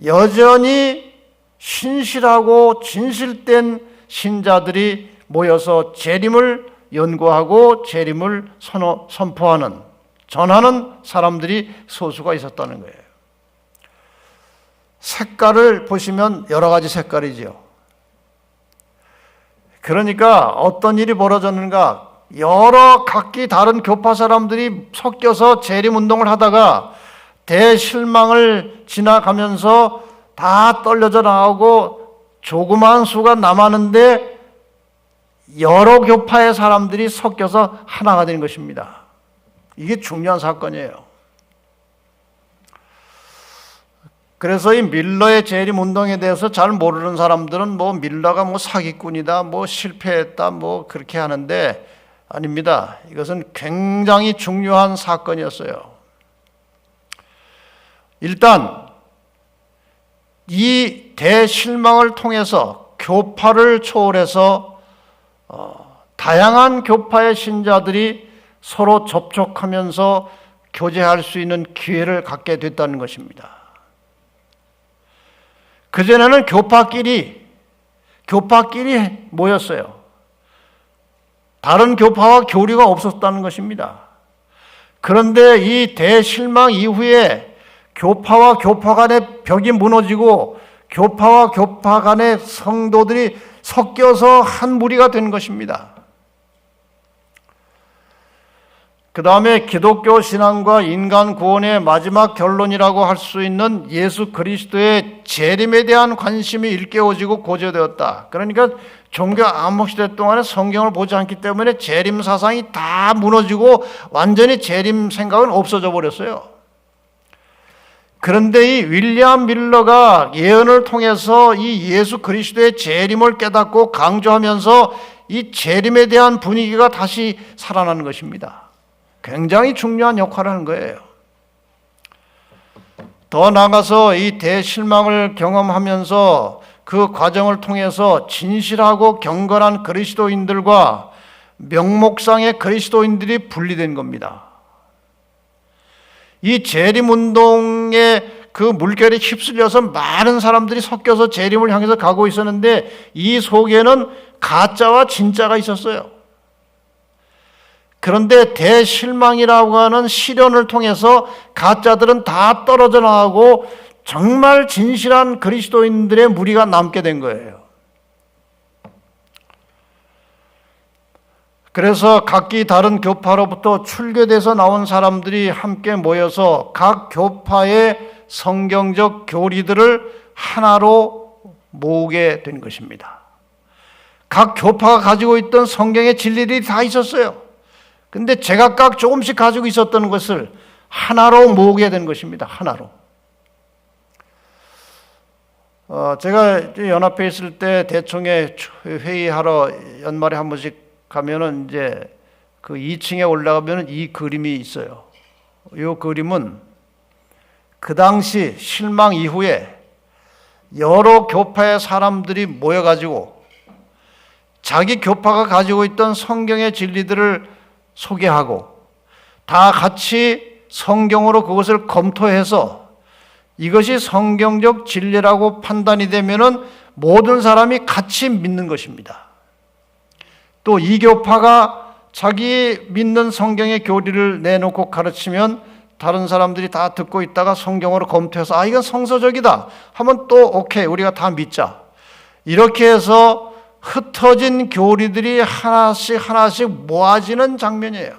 여전히 신실하고 진실된 신자들이 모여서 재림을 연구하고 재림을 선포하는, 전하는 사람들이 소수가 있었다는 거예요. 색깔을 보시면 여러 가지 색깔이죠. 그러니까 어떤 일이 벌어졌는가, 여러 각기 다른 교파 사람들이 섞여서 재림운동을 하다가 대실망을 지나가면서 다 떨려져 나오고 조그마한 수가 남았는데 여러 교파의 사람들이 섞여서 하나가 된 것입니다. 이게 중요한 사건이에요. 그래서 이 밀러의 재림운동에 대해서 잘 모르는 사람들은 밀러가 사기꾼이다, 실패했다, 그렇게 하는데 아닙니다. 이것은 굉장히 중요한 사건이었어요. 일단 이 대실망을 통해서 교파를 초월해서 다양한 교파의 신자들이 서로 접촉하면서 교제할 수 있는 기회를 갖게 됐다는 것입니다. 그전에는 교파끼리 모였어요. 다른 교파와 교류가 없었다는 것입니다. 그런데 이 대실망 이후에 교파와 교파 간의 벽이 무너지고 교파와 교파 간의 성도들이 섞여서 한 무리가 된 것입니다. 그 다음에 기독교 신앙과 인간 구원의 마지막 결론이라고 할 수 있는 예수 그리스도의 재림에 대한 관심이 일깨워지고 고조되었다. 그러니까 종교 암흑시대 동안에 성경을 보지 않기 때문에 재림 사상이 다 무너지고 완전히 재림 생각은 없어져 버렸어요. 그런데 이 윌리엄 밀러가 예언을 통해서 이 예수 그리스도의 재림을 깨닫고 강조하면서 이 재림에 대한 분위기가 다시 살아나는 것입니다. 굉장히 중요한 역할을 하는 거예요. 더 나아가서 이 대실망을 경험하면서 그 과정을 통해서 진실하고 경건한 그리스도인들과 명목상의 그리스도인들이 분리된 겁니다. 이 재림운동의 그 물결에 휩쓸려서 많은 사람들이 섞여서 재림을 향해서 가고 있었는데 이 속에는 가짜와 진짜가 있었어요. 그런데 대실망이라고 하는 시련을 통해서 가짜들은 다 떨어져 나가고 정말 진실한 그리스도인들의 무리가 남게 된 거예요. 그래서 각기 다른 교파로부터 출교돼서 나온 사람들이 함께 모여서 각 교파의 성경적 교리들을 하나로 모으게 된 것입니다. 각 교파가 가지고 있던 성경의 진리들이 다 있었어요. 근데 제각각 조금씩 가지고 있었던 것을 하나로 모으게 된 것입니다. 하나로. 제가 연합회에 있을 때 대총회 회의하러 연말에 한 번씩 가면은 이제 그 2층에 올라가면은 이 그림이 있어요. 이 그림은 그 당시 실망 이후에 여러 교파의 사람들이 모여가지고 자기 교파가 가지고 있던 성경의 진리들을 소개하고 다 같이 성경으로 그것을 검토해서 이것이 성경적 진리라고 판단이 되면은 모든 사람이 같이 믿는 것입니다. 또 이 교파가 자기 믿는 성경의 교리를 내놓고 가르치면 다른 사람들이 다 듣고 있다가 성경으로 검토해서 아 이건 성서적이다 하면 또 오케이 우리가 다 믿자. 이렇게 해서 흩어진 교리들이 하나씩 하나씩 모아지는 장면이에요.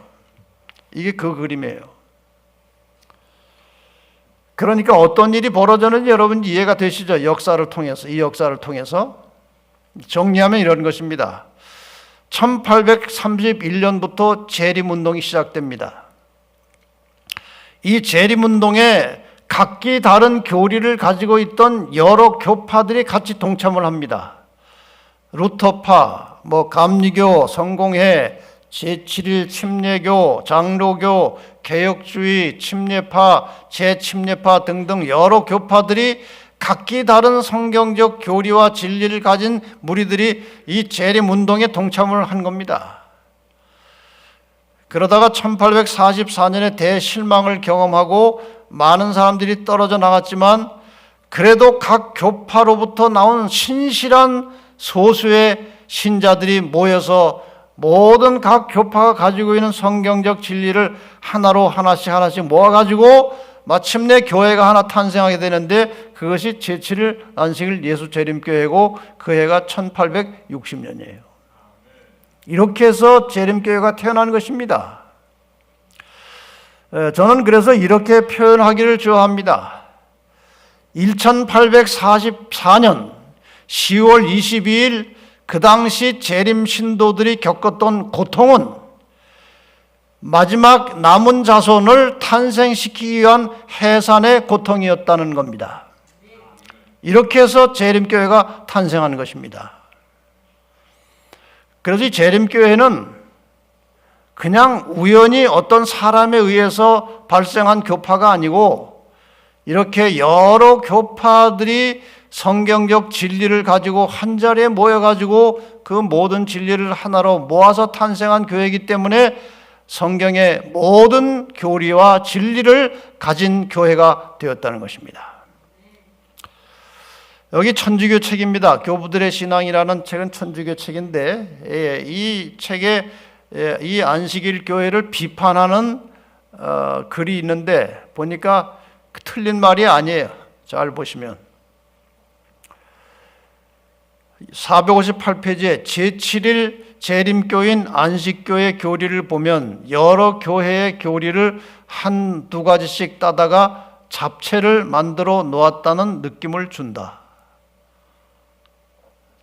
이게 그 그림이에요. 그러니까 어떤 일이 벌어졌는지 여러분 이해가 되시죠? 역사를 통해서, 이 역사를 통해서 정리하면 이런 것입니다. 1831년부터 재림운동이 시작됩니다. 이 재림운동에 각기 다른 교리를 가지고 있던 여러 교파들이 같이 동참을 합니다. 루터파, 감리교, 성공회, 제7일 침례교, 장로교, 개혁주의, 침례파, 재침례파 등등 여러 교파들이 각기 다른 성경적 교리와 진리를 가진 무리들이 이 재림운동에 동참을 한 겁니다. 그러다가 1844년에 대실망을 경험하고 많은 사람들이 떨어져 나갔지만 그래도 각 교파로부터 나온 신실한 소수의 신자들이 모여서 모든 각 교파가 가지고 있는 성경적 진리를 하나로 하나씩 모아가지고 마침내 교회가 하나 탄생하게 되는데 그것이 제7일 안식일 예수 재림교회고 그 해가 1860년이에요. 이렇게 해서 재림교회가 태어난 것입니다. 저는 그래서 이렇게 표현하기를 좋아합니다. 1844년 10월 22일 그 당시 재림 신도들이 겪었던 고통은 마지막 남은 자손을 탄생시키기 위한 해산의 고통이었다는 겁니다. 이렇게 해서 재림교회가 탄생한 것입니다. 그래서 이 재림교회는 그냥 우연히 어떤 사람에 의해서 발생한 교파가 아니고 이렇게 여러 교파들이 성경적 진리를 가지고 한자리에 모여가지고 그 모든 진리를 하나로 모아서 탄생한 교회이기 때문에 성경의 모든 교리와 진리를 가진 교회가 되었다는 것입니다. 여기 천주교 책입니다. 교부들의 신앙이라는 책은 천주교 책인데 이 책에 이 안식일 교회를 비판하는 글이 있는데 보니까 틀린 말이 아니에요. 잘 보시면 458페이지에 제7일 재림교인 안식교의 교리를 보면 여러 교회의 교리를 한두 가지씩 따다가 잡채를 만들어 놓았다는 느낌을 준다.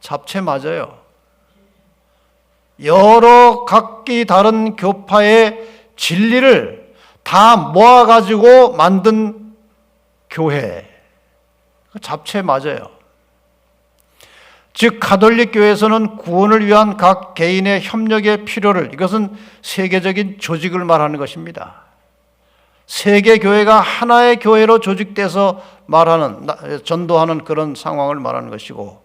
잡채 맞아요. 여러 각기 다른 교파의 진리를 다 모아가지고 만든 교회. 잡채 맞아요. 즉 가톨릭 교회에서는 구원을 위한 각 개인의 협력의 필요를, 이것은 세계적인 조직을 말하는 것입니다. 세계 교회가 하나의 교회로 조직돼서 전도하는 그런 상황을 말하는 것이고,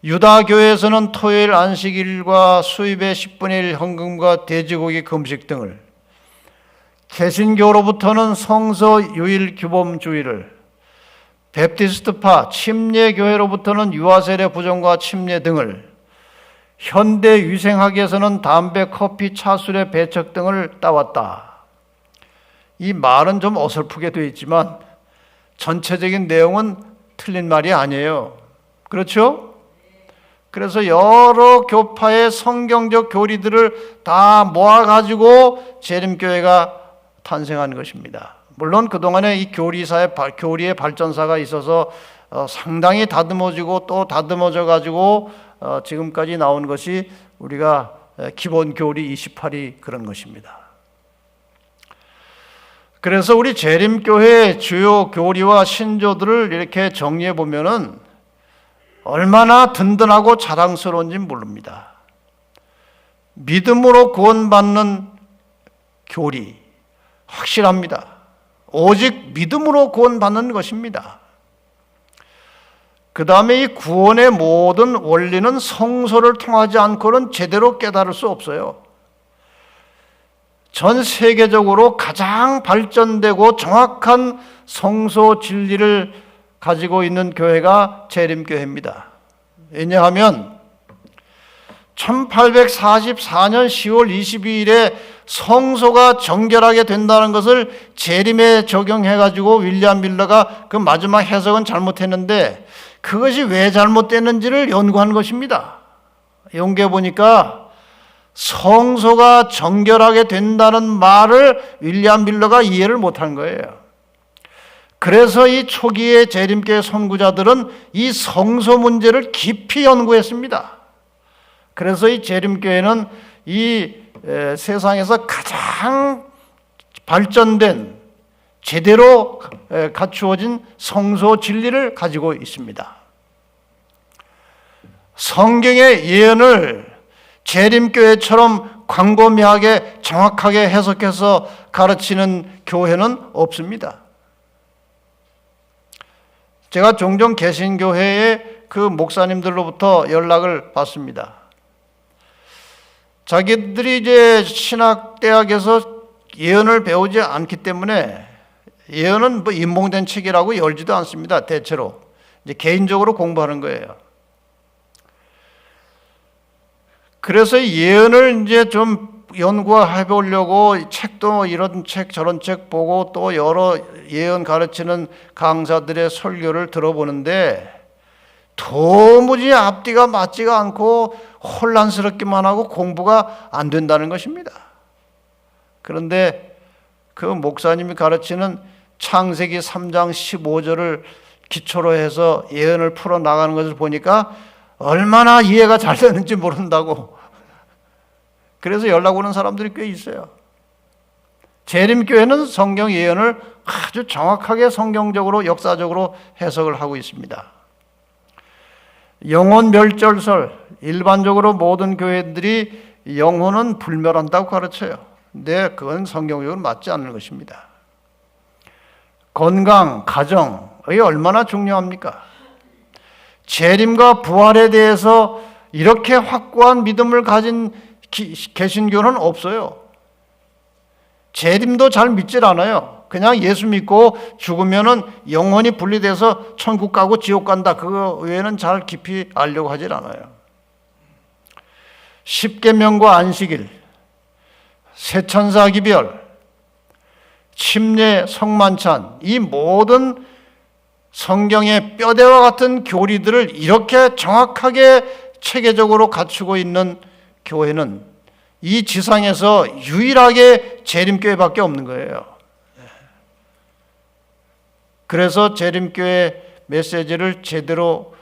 유다 교회에서는 토요일 안식일과 수입의 10분의 1 헌금과 돼지고기 금식 등을, 개신교로부터는 성서 유일 규범주의를, 베프티스트파 침례교회로부터는 유아세례 부정과 침례 등을, 현대 위생학에서는 담배, 커피, 차, 술의 배척 등을 따왔다. 이 말은 좀 어설프게 되어 있지만 전체적인 내용은 틀린 말이 아니에요. 그렇죠? 그래서 여러 교파의 성경적 교리들을 다 모아가지고 재림교회가 탄생한 것입니다. 물론 그동안에 이 교리의 발전사가 있어서 상당히 다듬어지고 또 다듬어져 가지고 지금까지 나온 것이 우리가 기본 교리 28이 그런 것입니다. 그래서 우리 재림교회의 주요 교리와 신조들을 이렇게 정리해 보면은 얼마나 든든하고 자랑스러운지 모릅니다. 믿음으로 구원받는 교리 확실합니다. 오직 믿음으로 구원받는 것입니다. 그 다음에 이 구원의 모든 원리는 성소를 통하지 않고는 제대로 깨달을 수 없어요. 전 세계적으로 가장 발전되고 정확한 성소 진리를 가지고 있는 교회가 재림교회입니다. 왜냐하면 1844년 10월 22일에 성소가 정결하게 된다는 것을 재림에 적용해가지고 윌리엄 밀러가 그 마지막 해석은 잘못했는데 그것이 왜 잘못됐는지를 연구한 것입니다. 연구해 보니까 성소가 정결하게 된다는 말을 윌리엄 밀러가 이해를 못한 거예요. 그래서 이 초기의 재림교회 선구자들은 이 성소 문제를 깊이 연구했습니다. 그래서 이 재림교회는 이 세상에서 가장 발전된 제대로 갖추어진 성소 진리를 가지고 있습니다. 성경의 예언을 재림교회처럼 광범위하게 정확하게 해석해서 가르치는 교회는 없습니다. 제가 종종 개신교회의 그 목사님들로부터 연락을 받습니다. 자기들이 이제 신학대학에서 예언을 배우지 않기 때문에 예언은 뭐 인봉된 책이라고 열지도 않습니다. 대체로 이제 개인적으로 공부하는 거예요. 그래서 예언을 이제 좀 연구해 보려고 책도 이런 책 저런 책 보고 또 여러 예언 가르치는 강사들의 설교를 들어보는데 도무지 앞뒤가 맞지가 않고 혼란스럽기만 하고 공부가 안 된다는 것입니다. 그런데 그 목사님이 가르치는 창세기 3장 15절을 기초로 해서 예언을 풀어나가는 것을 보니까 얼마나 이해가 잘 되는지 모른다고. 그래서 연락 오는 사람들이 꽤 있어요. 재림교회는 성경 예언을 아주 정확하게 성경적으로 역사적으로 해석을 하고 있습니다. 영혼 멸절설, 일반적으로 모든 교회들이 영혼은 불멸한다고 가르쳐요. 근데 그건 성경적으로 맞지 않는 것입니다. 건강, 가정, 이게 얼마나 중요합니까? 재림과 부활에 대해서 이렇게 확고한 믿음을 가진 개신교는 없어요. 재림도 잘 믿질 않아요. 그냥 예수 믿고 죽으면은 영혼이 분리돼서 천국 가고 지옥 간다. 그거 외에는 잘 깊이 알려고 하질 않아요. 십계명과 안식일, 세천사 기별, 침례, 성만찬, 이 모든 성경의 뼈대와 같은 교리들을 이렇게 정확하게 체계적으로 갖추고 있는 교회는 이 지상에서 유일하게 재림교회밖에 없는 거예요. 그래서 재림교회 메시지를 제대로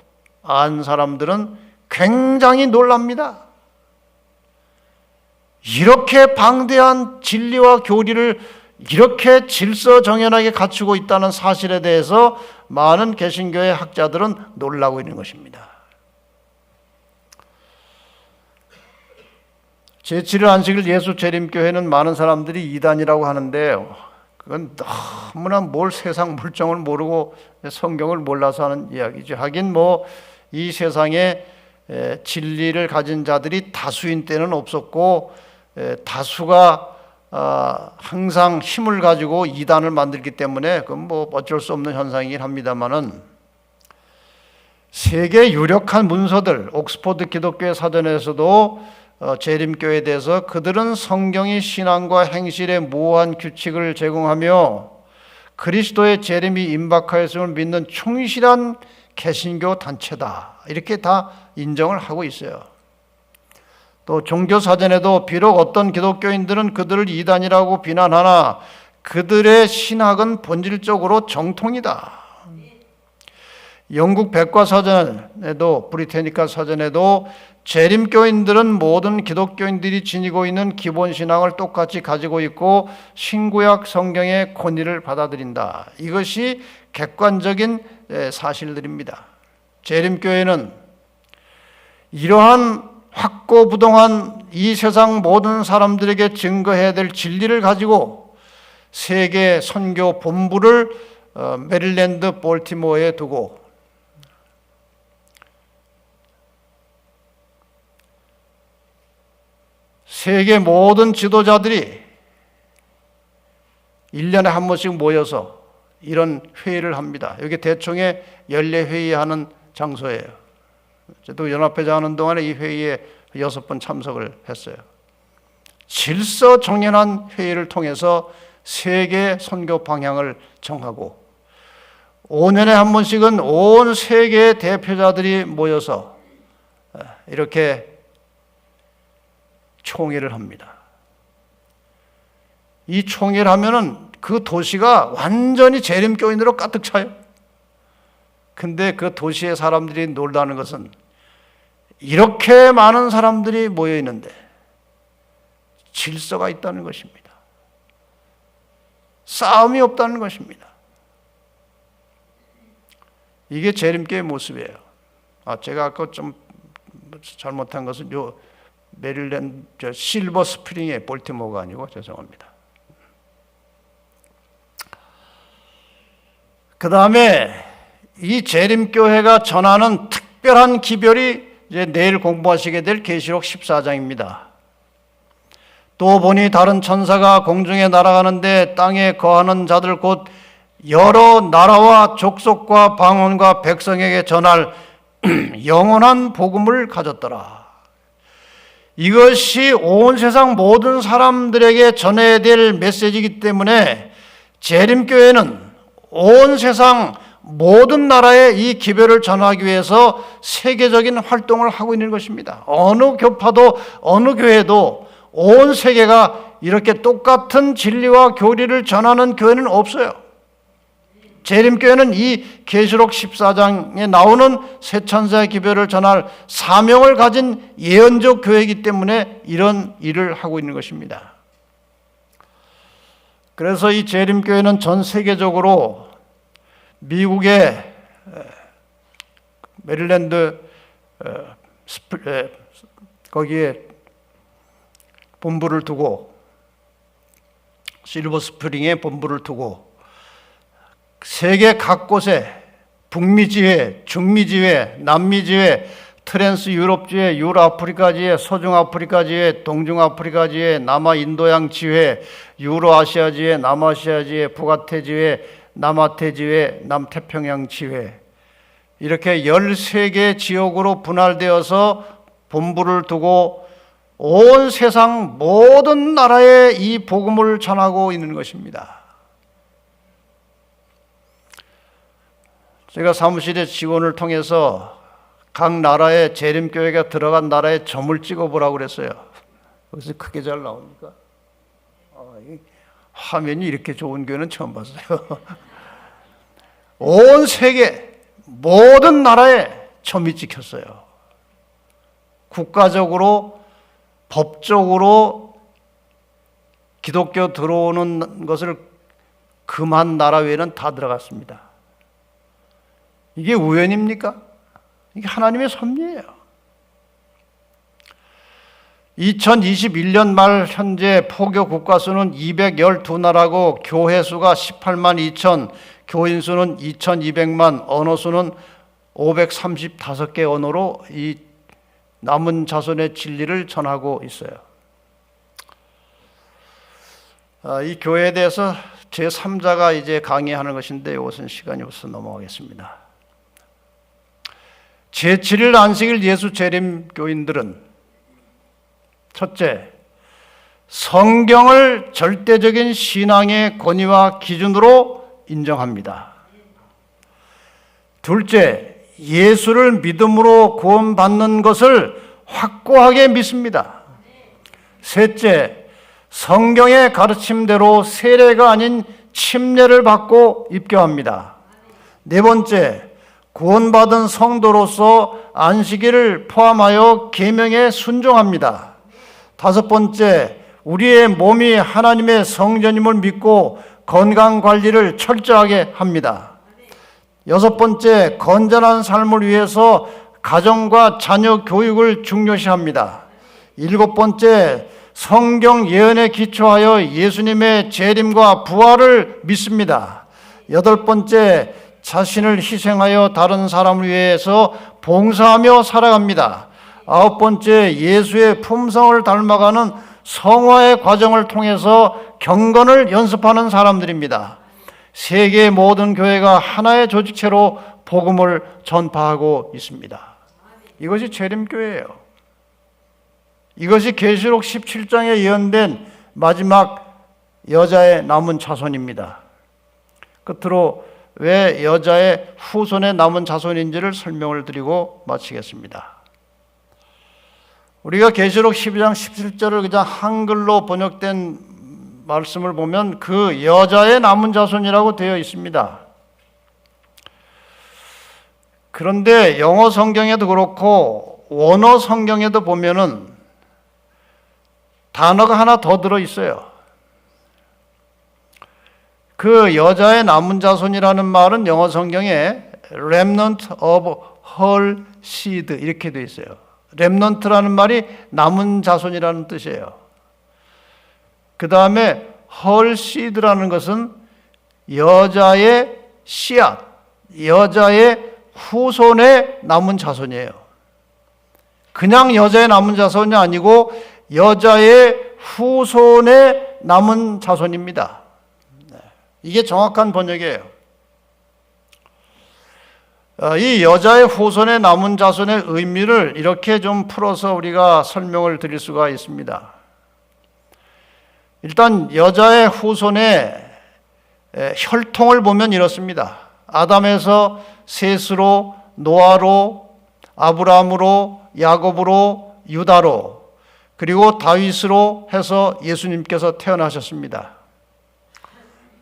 안 사람들은 굉장히 놀랍니다. 이렇게 방대한 진리와 교리를 이렇게 질서정연하게 갖추고 있다는 사실에 대해서 많은 개신교의 학자들은 놀라고 있는 것입니다. 제7일 안식일 예수 재림교회는 많은 사람들이 이단이라고 하는데요, 그건 너무나 세상 물정을 모르고 성경을 몰라서 하는 이야기죠. 하긴 이 세상에 진리를 가진 자들이 다수인 때는 없었고, 다수가 항상 힘을 가지고 이단을 만들기 때문에 그건 어쩔 수 없는 현상이긴 합니다만은, 세계 유력한 문서들, 옥스퍼드 기독교회 사전에서도 재림교회에 대해서 그들은 성경이 신앙과 행실의 모호한 규칙을 제공하며 그리스도의 재림이 임박하였음을 믿는 충실한 개신교 단체다, 이렇게 다 인정을 하고 있어요. 또 종교사전에도 비록 어떤 기독교인들은 그들을 이단이라고 비난하나 그들의 신학은 본질적으로 정통이다. 영국 백과사전에도, 브리테니카 사전에도 재림교인들은 모든 기독교인들이 지니고 있는 기본신앙을 똑같이 가지고 있고 신구약 성경의 권위를 받아들인다. 이것이 객관적인 사실들입니다. 재림교회는 이러한 확고부동한 이 세상 모든 사람들에게 증거해야 될 진리를 가지고 세계 선교 본부를 메릴랜드 볼티모어에 두고 세계 모든 지도자들이 1년에 한 번씩 모여서 이런 회의를 합니다. 여기 대총회 연례회의하는 장소예요. 저도 연합회장 하는 동안에 이 회의에 6번 참석을 했어요. 질서정연한 회의를 통해서 세계 선교 방향을 정하고 5년에 한 번씩은 온 세계의 대표자들이 모여서 이렇게 총회를 합니다. 이 총회를 하면은 그 도시가 완전히 재림교인으로 가득 차요. 근데 그 도시의 사람들이 놀라는 것은 이렇게 많은 사람들이 모여 있는데 질서가 있다는 것입니다. 싸움이 없다는 것입니다. 이게 재림교의 모습이에요. 제가 아까 좀 잘못한 것은 메릴랜드 실버 스프링의 볼티모어가 아니고 죄송합니다. 그 다음에 이 재림교회가 전하는 특별한 기별이 이제 내일 공부하시게 될 계시록 14장입니다. 또 보니 다른 천사가 공중에 날아가는데 땅에 거하는 자들 곧 여러 나라와 족속과 방언과 백성에게 전할 영원한 복음을 가졌더라. 이것이 온 세상 모든 사람들에게 전해야 될 메시지이기 때문에 재림교회는 온 세상 모든 나라에 이 기별을 전하기 위해서 세계적인 활동을 하고 있는 것입니다. 어느 교파도 어느 교회도 온 세계가 이렇게 똑같은 진리와 교리를 전하는 교회는 없어요. 재림교회는 이 계시록 14장에 나오는 새 천사의 기별을 전할 사명을 가진 예언적 교회이기 때문에 이런 일을 하고 있는 것입니다. 그래서 이 재림교회는 전 세계적으로 미국의 메릴랜드 거기에 본부를 두고 실버 스프링에 본부를 두고 세계 각곳에 북미 지회, 중미 지회, 남미 지회, 트랜스 유럽 지회, 유로아프리카 지회, 서중아프리카 지회, 동중아프리카 지회, 남아인도양 지회, 유로아시아 지회, 남아시아 지회, 북아태 지회, 남아태 지회, 남태평양 지회, 이렇게 13개 지역으로 분할되어서 본부를 두고 온 세상 모든 나라에 이 복음을 전하고 있는 것입니다. 제가 사무실의 지원을 통해서 각 나라에 재림교회가 들어간 나라에 점을 찍어보라고 그랬어요. 그래서 크게 잘 나옵니까? 화면이 이렇게 좋은 교회는 처음 봤어요. 온 세계 모든 나라에 점이 찍혔어요. 국가적으로, 법적으로 기독교 들어오는 것을 금한 나라 외에는 다 들어갔습니다. 이게 우연입니까? 이게 하나님의 섭리예요. 2021년 말 현재 포교 국가 수는 212나라고 교회 수가 18만 2천, 교인 수는 2,200만, 언어 수는 535개 언어로 이 남은 자손의 진리를 전하고 있어요. 이 교회에 대해서 제3자가 이제 강의하는 것인데 이것은 시간이 없어서 넘어가겠습니다. 제7일 안식일 예수 재림 교인들은 첫째, 성경을 절대적인 신앙의 권위와 기준으로 인정합니다. 둘째, 예수를 믿음으로 구원받는 것을 확고하게 믿습니다. 셋째, 성경의 가르침대로 세례가 아닌 침례를 받고 입교합니다. 네 번째, 구원받은 성도로서 안식일을 포함하여 계명에 순종합니다. 다섯 번째, 우리의 몸이 하나님의 성전임을 믿고 건강관리를 철저하게 합니다. 여섯 번째, 건전한 삶을 위해서 가정과 자녀 교육을 중요시합니다. 일곱 번째, 성경 예언에 기초하여 예수님의 재림과 부활을 믿습니다. 여덟 번째, 자신을 희생하여 다른 사람을 위해서 봉사하며 살아갑니다. 아홉 번째, 예수의 품성을 닮아가는 성화의 과정을 통해서 경건을 연습하는 사람들입니다. 세계 모든 교회가 하나의 조직체로 복음을 전파하고 있습니다. 이것이 재림교회예요. 이것이 계시록 17장에 예언된 마지막 여자의 남은 자손입니다. 끝으로 왜 여자의 후손의 남은 자손인지를 설명을 드리고 마치겠습니다. 우리가 계시록 12장 17절을 그냥 한글로 번역된 말씀을 보면 그 여자의 남은 자손이라고 되어 있습니다. 그런데 영어 성경에도 그렇고 원어 성경에도 보면은 단어가 하나 더 들어 있어요. 그 여자의 남은 자손이라는 말은 영어 성경에 remnant of her seed 이렇게 되어 있어요. 렘넌트라는 말이 남은 자손이라는 뜻이에요. 그 다음에 her seed라는 것은 여자의 씨앗, 여자의 후손의 남은 자손이에요. 그냥 여자의 남은 자손이 아니고 여자의 후손의 남은 자손입니다. 이게 정확한 번역이에요. 이 여자의 후손의 남은 자손의 의미를 이렇게 좀 풀어서 우리가 설명을 드릴 수가 있습니다. 일단 여자의 후손의 혈통을 보면 이렇습니다. 아담에서 셋으로, 노아로, 아브라함으로, 야곱으로, 유다로, 그리고 다윗으로 해서 예수님께서 태어나셨습니다.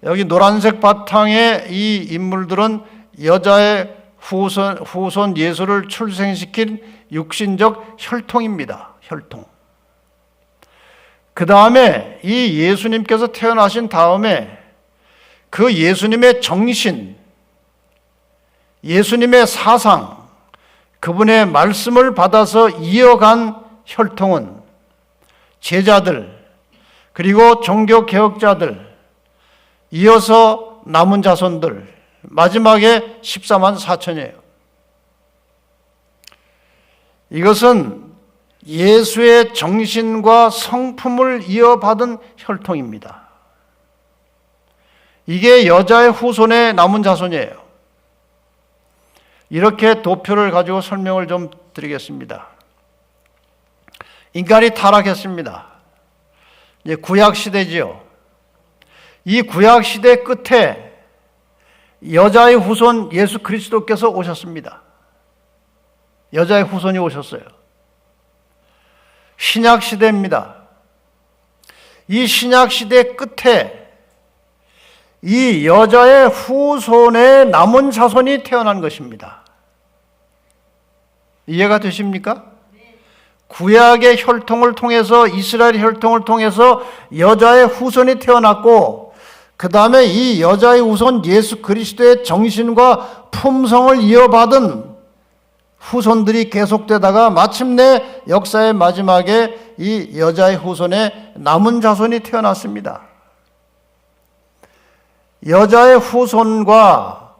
여기 노란색 바탕의 이 인물들은 여자의 후손 예수를 출생시킨 육신적 혈통입니다. 혈통. 그 다음에 이 예수님께서 태어나신 다음에 그 예수님의 정신, 예수님의 사상, 그분의 말씀을 받아서 이어간 혈통은 제자들, 그리고 종교개혁자들, 이어서 남은 자손들, 마지막에 14만 4천이에요. 이것은 예수의 정신과 성품을 이어받은 혈통입니다. 이게 여자의 후손의 남은 자손이에요. 이렇게 도표를 가지고 설명을 좀 드리겠습니다. 인간이 타락했습니다. 이제 구약 시대지요. 이 구약 시대 끝에 여자의 후손 예수 그리스도께서 오셨습니다. 여자의 후손이 오셨어요. 신약 시대입니다. 이 신약 시대 끝에 이 여자의 후손에 남은 자손이 태어난 것입니다. 이해가 되십니까? 구약의 혈통을 통해서, 이스라엘 혈통을 통해서 여자의 후손이 태어났고, 그 다음에 이 여자의 후손 예수 그리스도의 정신과 품성을 이어받은 후손들이 계속되다가 마침내 역사의 마지막에 이 여자의 후손에 남은 자손이 태어났습니다. 여자의 후손과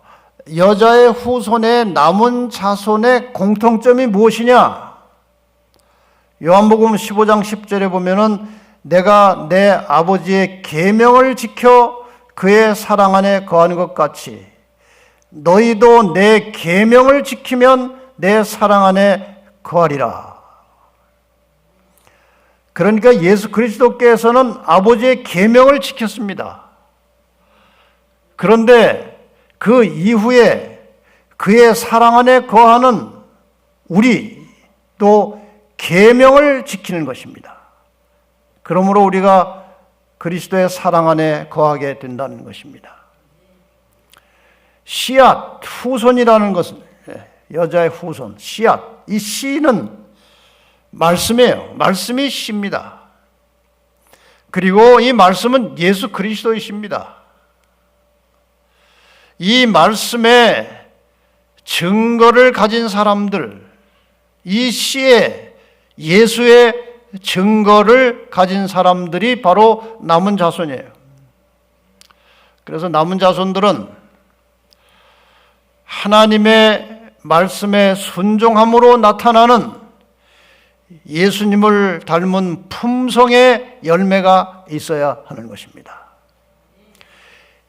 여자의 후손에 남은 자손의 공통점이 무엇이냐? 요한복음 15장 10절에 보면은 내가 내 아버지의 계명을 지켜 그의 사랑 안에 거하는 것 같이 너희도 내 계명을 지키면 내 사랑 안에 거하리라. 그러니까 예수 그리스도께서는 아버지의 계명을 지켰습니다. 그런데 그 이후에 그의 사랑 안에 거하는 우리도 계명을 지키는 것입니다. 그러므로 우리가 그리스도의 사랑 안에 거하게 된다는 것입니다. 씨앗, 후손이라는 것은 여자의 후손, 씨앗. 이 씨는 말씀이에요. 말씀이 씨입니다. 그리고 이 말씀은 예수 그리스도이십니다. 이 말씀의 증거를 가진 사람들, 이 씨에 예수의 증거를 가진 사람들이 바로 남은 자손이에요. 그래서 남은 자손들은 하나님의 말씀에 순종함으로 나타나는 예수님을 닮은 품성의 열매가 있어야 하는 것입니다.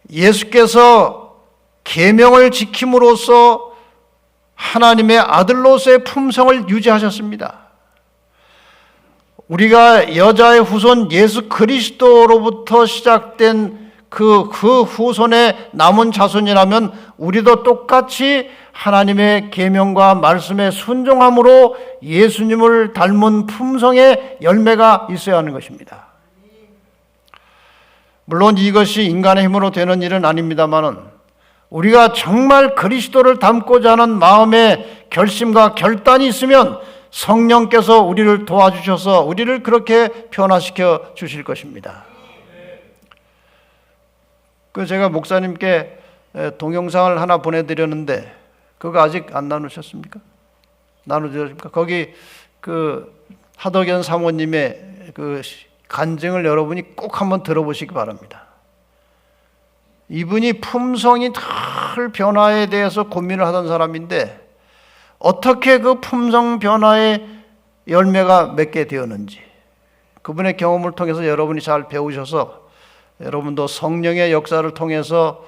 예수께서 계명을 지킴으로써 하나님의 아들로서의 품성을 유지하셨습니다. 우리가 여자의 후손 예수 그리스도로부터 시작된 그 후손의 남은 자손이라면 우리도 똑같이 하나님의 계명과 말씀에 순종함으로 예수님을 닮은 품성의 열매가 있어야 하는 것입니다. 물론 이것이 인간의 힘으로 되는 일은 아닙니다만은 우리가 정말 그리스도를 닮고자 하는 마음의 결심과 결단이 있으면 성령께서 우리를 도와주셔서 우리를 그렇게 변화시켜 주실 것입니다. 제가 목사님께 동영상을 하나 보내드렸는데 그거 아직 안 나누셨습니까? 나누셨습니까? 거기 하덕연 사모님의 간증을 여러분이 꼭 한번 들어보시기 바랍니다. 이분이 품성이 늘 변화에 대해서 고민을 하던 사람인데 어떻게 그 품성 변화의 열매가 맺게 되었는지 그분의 경험을 통해서 여러분이 잘 배우셔서 여러분도 성령의 역사를 통해서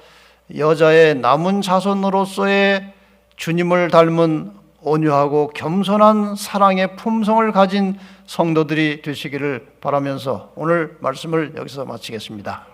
여자의 남은 자손으로서의 주님을 닮은 온유하고 겸손한 사랑의 품성을 가진 성도들이 되시기를 바라면서 오늘 말씀을 여기서 마치겠습니다.